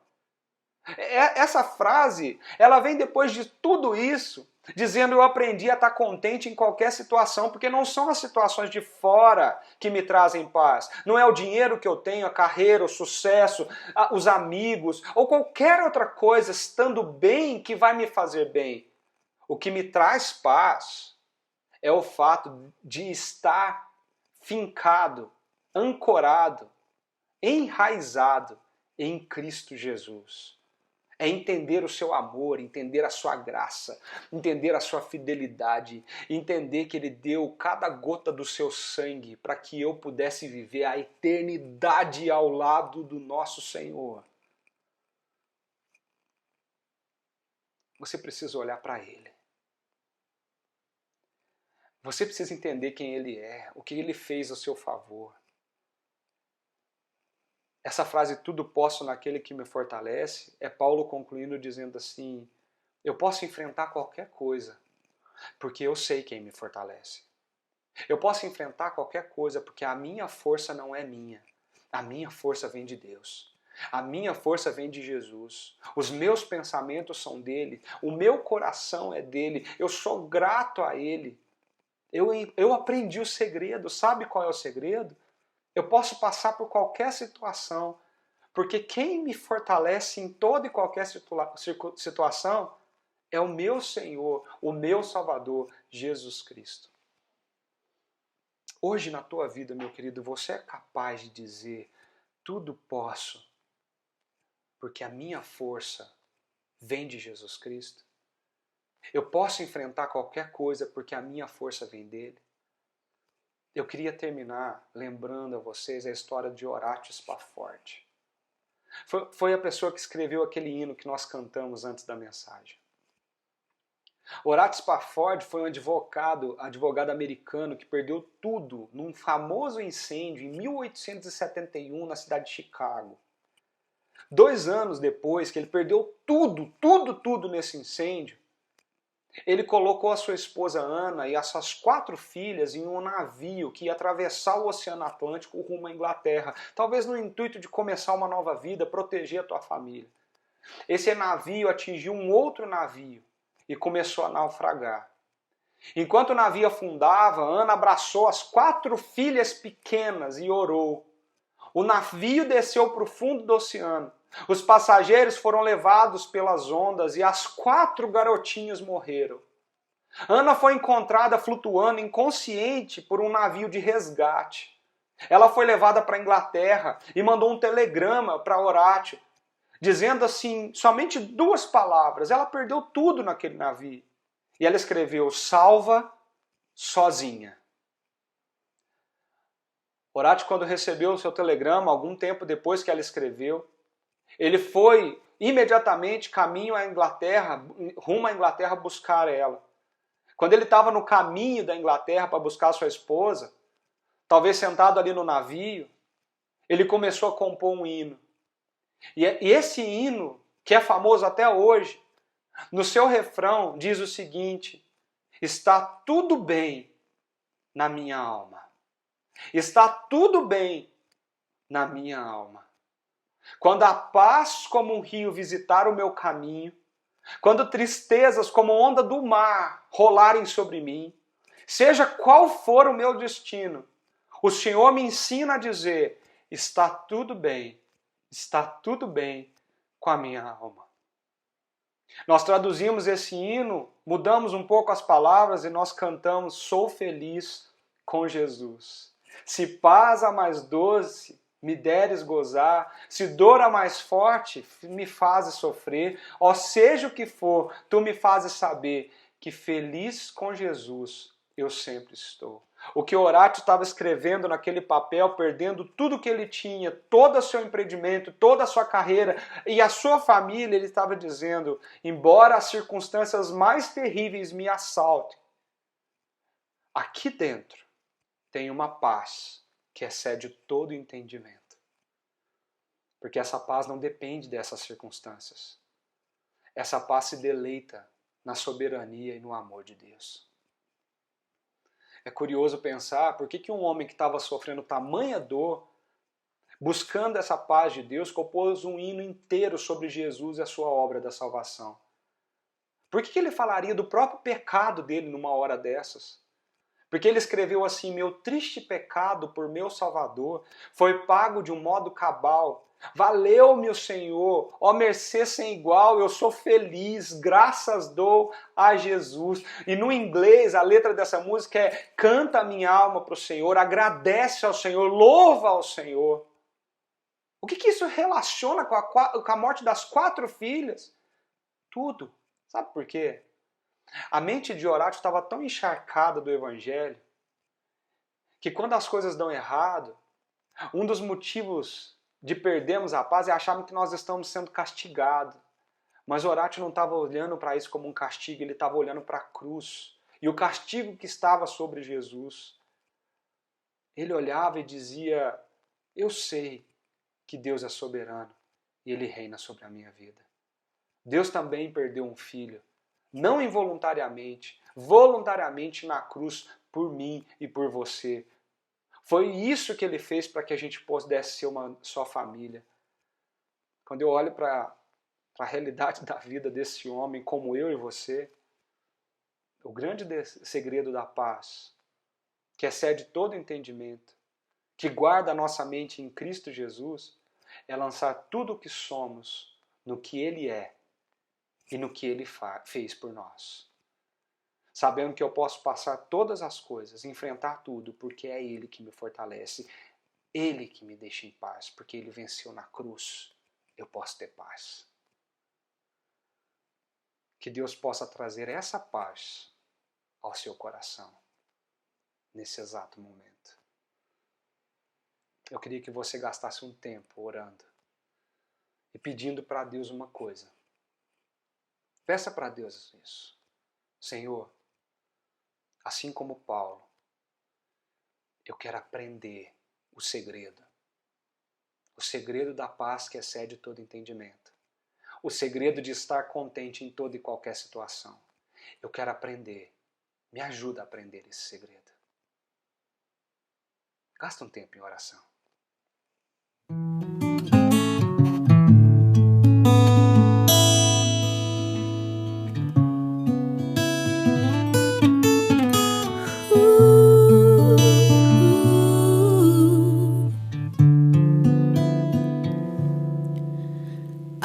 Essa frase, ela vem depois de tudo isso, dizendo eu aprendi a estar contente em qualquer situação, porque não são as situações de fora que me trazem paz. Não é o dinheiro que eu tenho, a carreira, o sucesso, os amigos, ou qualquer outra coisa estando bem que vai me fazer bem. O que me traz paz é o fato de estar fincado, ancorado, enraizado em Cristo Jesus. É entender o seu amor, entender a sua graça, entender a sua fidelidade, entender que Ele deu cada gota do seu sangue para que eu pudesse viver a eternidade ao lado do nosso Senhor. Você precisa olhar para Ele. Você precisa entender quem Ele é, o que Ele fez a seu favor. Essa frase, tudo posso naquele que me fortalece, é Paulo concluindo dizendo assim, eu posso enfrentar qualquer coisa, porque eu sei quem me fortalece. Eu posso enfrentar qualquer coisa, porque a minha força não é minha. A minha força vem de Deus. A minha força vem de Jesus. Os meus pensamentos são dele. O meu coração é dele. Eu sou grato a ele. Eu aprendi o segredo. Sabe qual é o segredo? Eu posso passar por qualquer situação, porque quem me fortalece em toda e qualquer situação é o meu Senhor, o meu Salvador, Jesus Cristo. Hoje na tua vida, meu querido, você é capaz de dizer, tudo posso, porque a minha força vem de Jesus Cristo? Eu posso enfrentar qualquer coisa porque a minha força vem dele? Eu queria terminar lembrando a vocês a história de Horácio Spafford. Foi a pessoa que escreveu aquele hino que nós cantamos antes da mensagem. Horácio Spafford foi um advogado americano que perdeu tudo num famoso incêndio em 1871 na cidade de Chicago. 2 anos depois que ele perdeu tudo nesse incêndio, ele colocou a sua esposa Ana e as suas 4 filhas em um navio que ia atravessar o Oceano Atlântico rumo à Inglaterra, talvez no intuito de começar uma nova vida, proteger a tua família. Esse navio atingiu um outro navio e começou a naufragar. Enquanto o navio afundava, Ana abraçou as 4 filhas pequenas e orou. O navio desceu para o fundo do oceano. Os passageiros foram levados pelas ondas e as 4 garotinhas morreram. Ana foi encontrada flutuando inconsciente por um navio de resgate. Ela foi levada para a Inglaterra e mandou um telegrama para Horácio, dizendo assim, somente 2 palavras. Ela perdeu tudo naquele navio. E ela escreveu, salva sozinha. Horácio, quando recebeu o seu telegrama, algum tempo depois que ela escreveu, ele foi imediatamente caminho à Inglaterra, rumo à Inglaterra buscar ela. Quando ele estava no caminho da Inglaterra para buscar sua esposa, talvez sentado ali no navio, ele começou a compor um hino. E esse hino, que é famoso até hoje, no seu refrão diz o seguinte, está tudo bem na minha alma. Está tudo bem na minha alma. Quando a paz como um rio visitar o meu caminho, quando tristezas como onda do mar rolarem sobre mim, seja qual for o meu destino, o Senhor me ensina a dizer, está tudo bem com a minha alma. Nós traduzimos esse hino, mudamos um pouco as palavras e nós cantamos, sou feliz com Jesus. Se paz a mais doce me deres gozar, se dor a mais forte me fazes sofrer, ó seja o que for, tu me fazes saber que feliz com Jesus eu sempre estou. O que Horácio estava escrevendo naquele papel, perdendo tudo que ele tinha, todo o seu empreendimento, toda a sua carreira e a sua família, ele estava dizendo: embora as circunstâncias mais terríveis me assaltem, aqui dentro tem uma paz que excede todo entendimento. Porque essa paz não depende dessas circunstâncias. Essa paz se deleita na soberania e no amor de Deus. É curioso pensar por que um homem que estava sofrendo tamanha dor, buscando essa paz de Deus, compôs um hino inteiro sobre Jesus e a sua obra da salvação. Por que ele falaria do próprio pecado dele numa hora dessas? Porque ele escreveu assim: meu triste pecado por meu Salvador foi pago de um modo cabal. Valeu-me o Senhor, ó mercê sem igual, eu sou feliz, graças dou a Jesus. E no inglês, a letra dessa música é: canta a minha alma para o Senhor, agradece ao Senhor, louva ao Senhor. O que isso relaciona com a morte das 4 filhas? Tudo. Sabe por quê? A mente de Horácio estava tão encharcada do Evangelho que quando as coisas dão errado, um dos motivos de perdermos a paz é acharmos que nós estamos sendo castigados. Mas Horácio não estava olhando para isso como um castigo, ele estava olhando para a cruz e o castigo que estava sobre Jesus. Ele olhava e dizia: eu sei que Deus é soberano e Ele reina sobre a minha vida. Deus também perdeu um filho, não involuntariamente, voluntariamente na cruz por mim e por você. Foi isso que Ele fez para que a gente pudesse ser uma só família. Quando eu olho para a realidade da vida desse homem, como eu e você, o grande segredo da paz, que excede todo entendimento, que guarda a nossa mente em Cristo Jesus, é lançar tudo o que somos no que Ele é e no que Ele fez por nós. Sabendo que eu posso passar todas as coisas, enfrentar tudo, porque é Ele que me fortalece, Ele que me deixa em paz, porque Ele venceu na cruz, eu posso ter paz. Que Deus possa trazer essa paz ao seu coração, nesse exato momento. Eu queria que você gastasse um tempo orando e pedindo para Deus uma coisa. Peça para Deus isso. Senhor, assim como Paulo, eu quero aprender o segredo da paz que excede todo entendimento, o segredo de estar contente em toda e qualquer situação. Eu quero aprender, me ajuda a aprender esse segredo. Gasta um tempo em oração.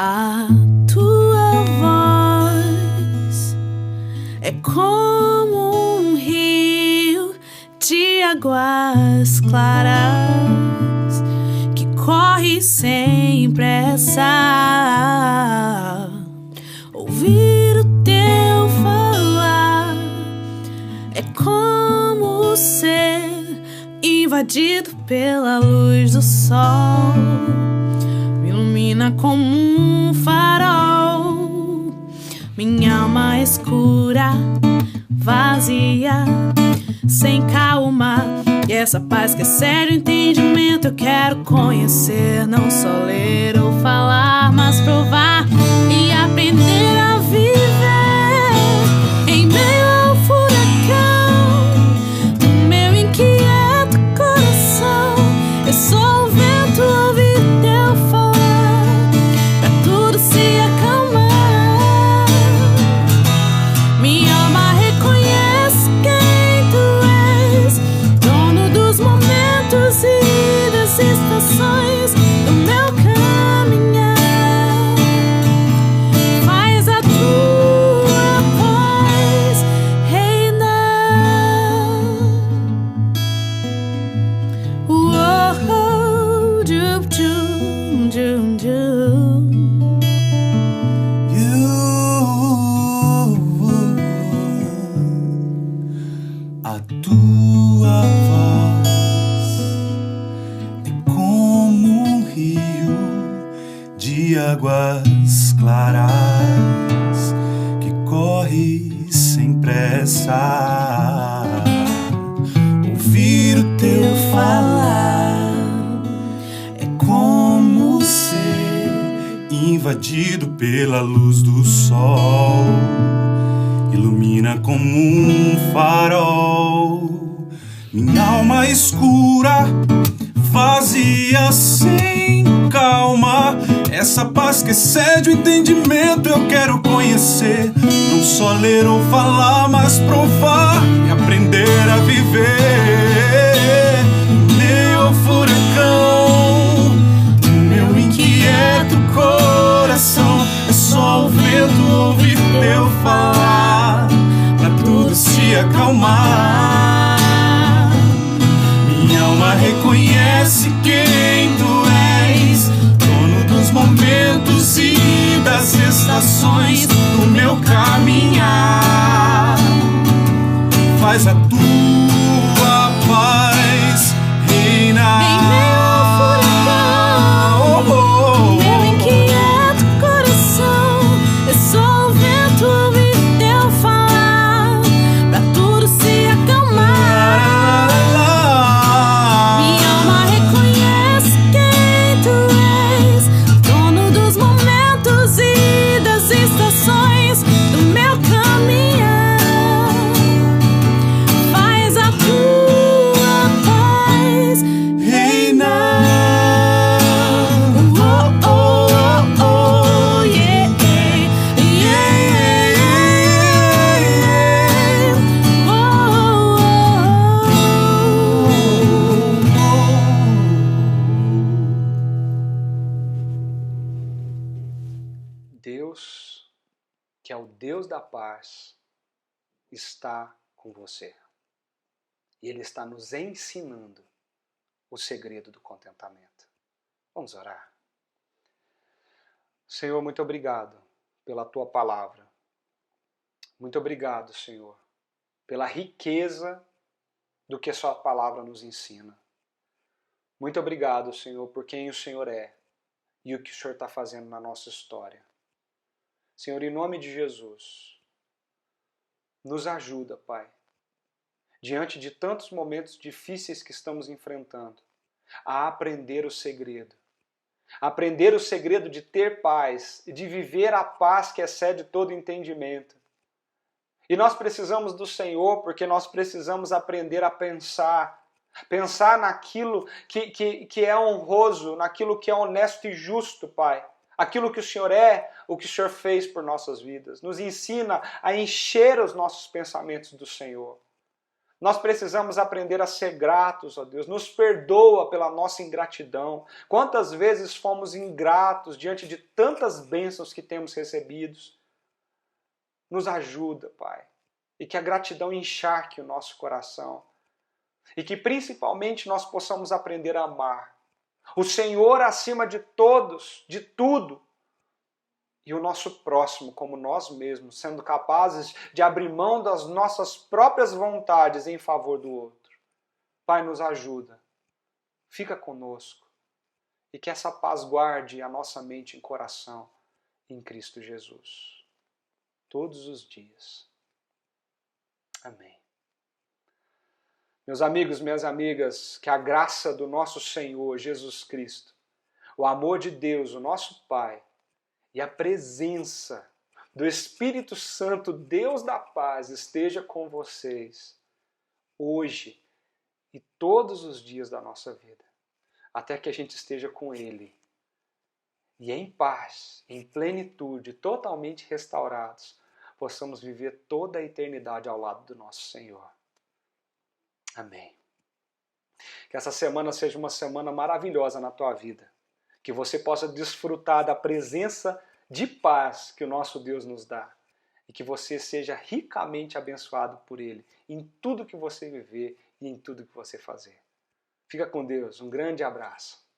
A tua voz é como um rio de águas claras que corre sem pressa. Ouvir o teu falar é como ser invadido pela luz do sol. Me ilumina como um farol. Minha alma escura, vazia, sem calma. E essa paz que excede o entendimento eu quero conhecer. Não só ler ou falar, mas provar e aprender a viver em meio ao furacão do meu inquieto coração. Eu sou o vento, ouvir teu falar pra tudo se acalmar. Minha alma reconhece quem tu és, dono dos momentos e das estações do meu caminhar. águas claras que corre sem pressa. Ouvir o teu falar é como ser invadido pela luz do sol. Ilumina como um farol minha alma escura, vazia, sem calma. Essa paz que excede o entendimento eu quero conhecer. Não só ler ou falar, mas provar e aprender a viver. Em meio ao furacão do meu inquieto coração, é só o vento ouvir teu falar pra tudo se acalmar. Minha alma reconhece quem tu és, dono dos momentos e das estações do meu caminhar. Faz a tua paz reinar. Em meio ao furacão, meu inquieto coração, é só o vento ouvir teu falar pra tudo se acalmar. Minha alma reconhece quem tu és, dono dos momentos e das estações do meu caminhar. Faz a tua paz Reinar. oh, oh, oh, oh, yeah, yeah, oh, Deus, que é o Deus da paz, está com você. E Ele está nos ensinando o segredo do contentamento. Vamos orar. Senhor, muito obrigado pela Tua palavra. Muito obrigado, Senhor, pela riqueza do que a Sua palavra nos ensina. Muito obrigado, Senhor, por quem o Senhor é e o que o Senhor está fazendo na nossa história. Senhor, em nome de Jesus, nos ajuda, Pai, diante de tantos momentos difíceis que estamos enfrentando, a aprender o segredo. Aprender o segredo de ter paz e de viver a paz que excede todo entendimento. E nós precisamos do Senhor porque nós precisamos aprender a pensar naquilo que é honroso, naquilo que é honesto e justo, Pai. Aquilo que o Senhor é, o que o Senhor fez por nossas vidas. Nos ensina a encher os nossos pensamentos do Senhor. Nós precisamos aprender a ser gratos, ó Deus. Nos perdoa pela nossa ingratidão. Quantas vezes fomos ingratos diante de tantas bênçãos que temos recebidos. Nos ajuda, Pai. E que a gratidão encharque o nosso coração. E que principalmente nós possamos aprender a amar o Senhor acima de todos, de tudo, e o nosso próximo como nós mesmos, sendo capazes de abrir mão das nossas próprias vontades em favor do outro. Pai, nos ajuda, fica conosco, e que essa paz guarde a nossa mente e coração em Cristo Jesus, todos os dias. Amém. Meus amigos, minhas amigas, que a graça do nosso Senhor Jesus Cristo, o amor de Deus, o nosso Pai, e a presença do Espírito Santo, Deus da paz, esteja com vocês hoje e todos os dias da nossa vida, até que a gente esteja com Ele e em paz, em plenitude, totalmente restaurados, possamos viver toda a eternidade ao lado do nosso Senhor. Amém. Que essa semana seja uma semana maravilhosa na tua vida. Que você possa desfrutar da presença de paz que o nosso Deus nos dá. E que você seja ricamente abençoado por Ele em tudo que você viver e em tudo que você fazer. Fica com Deus. Um grande abraço.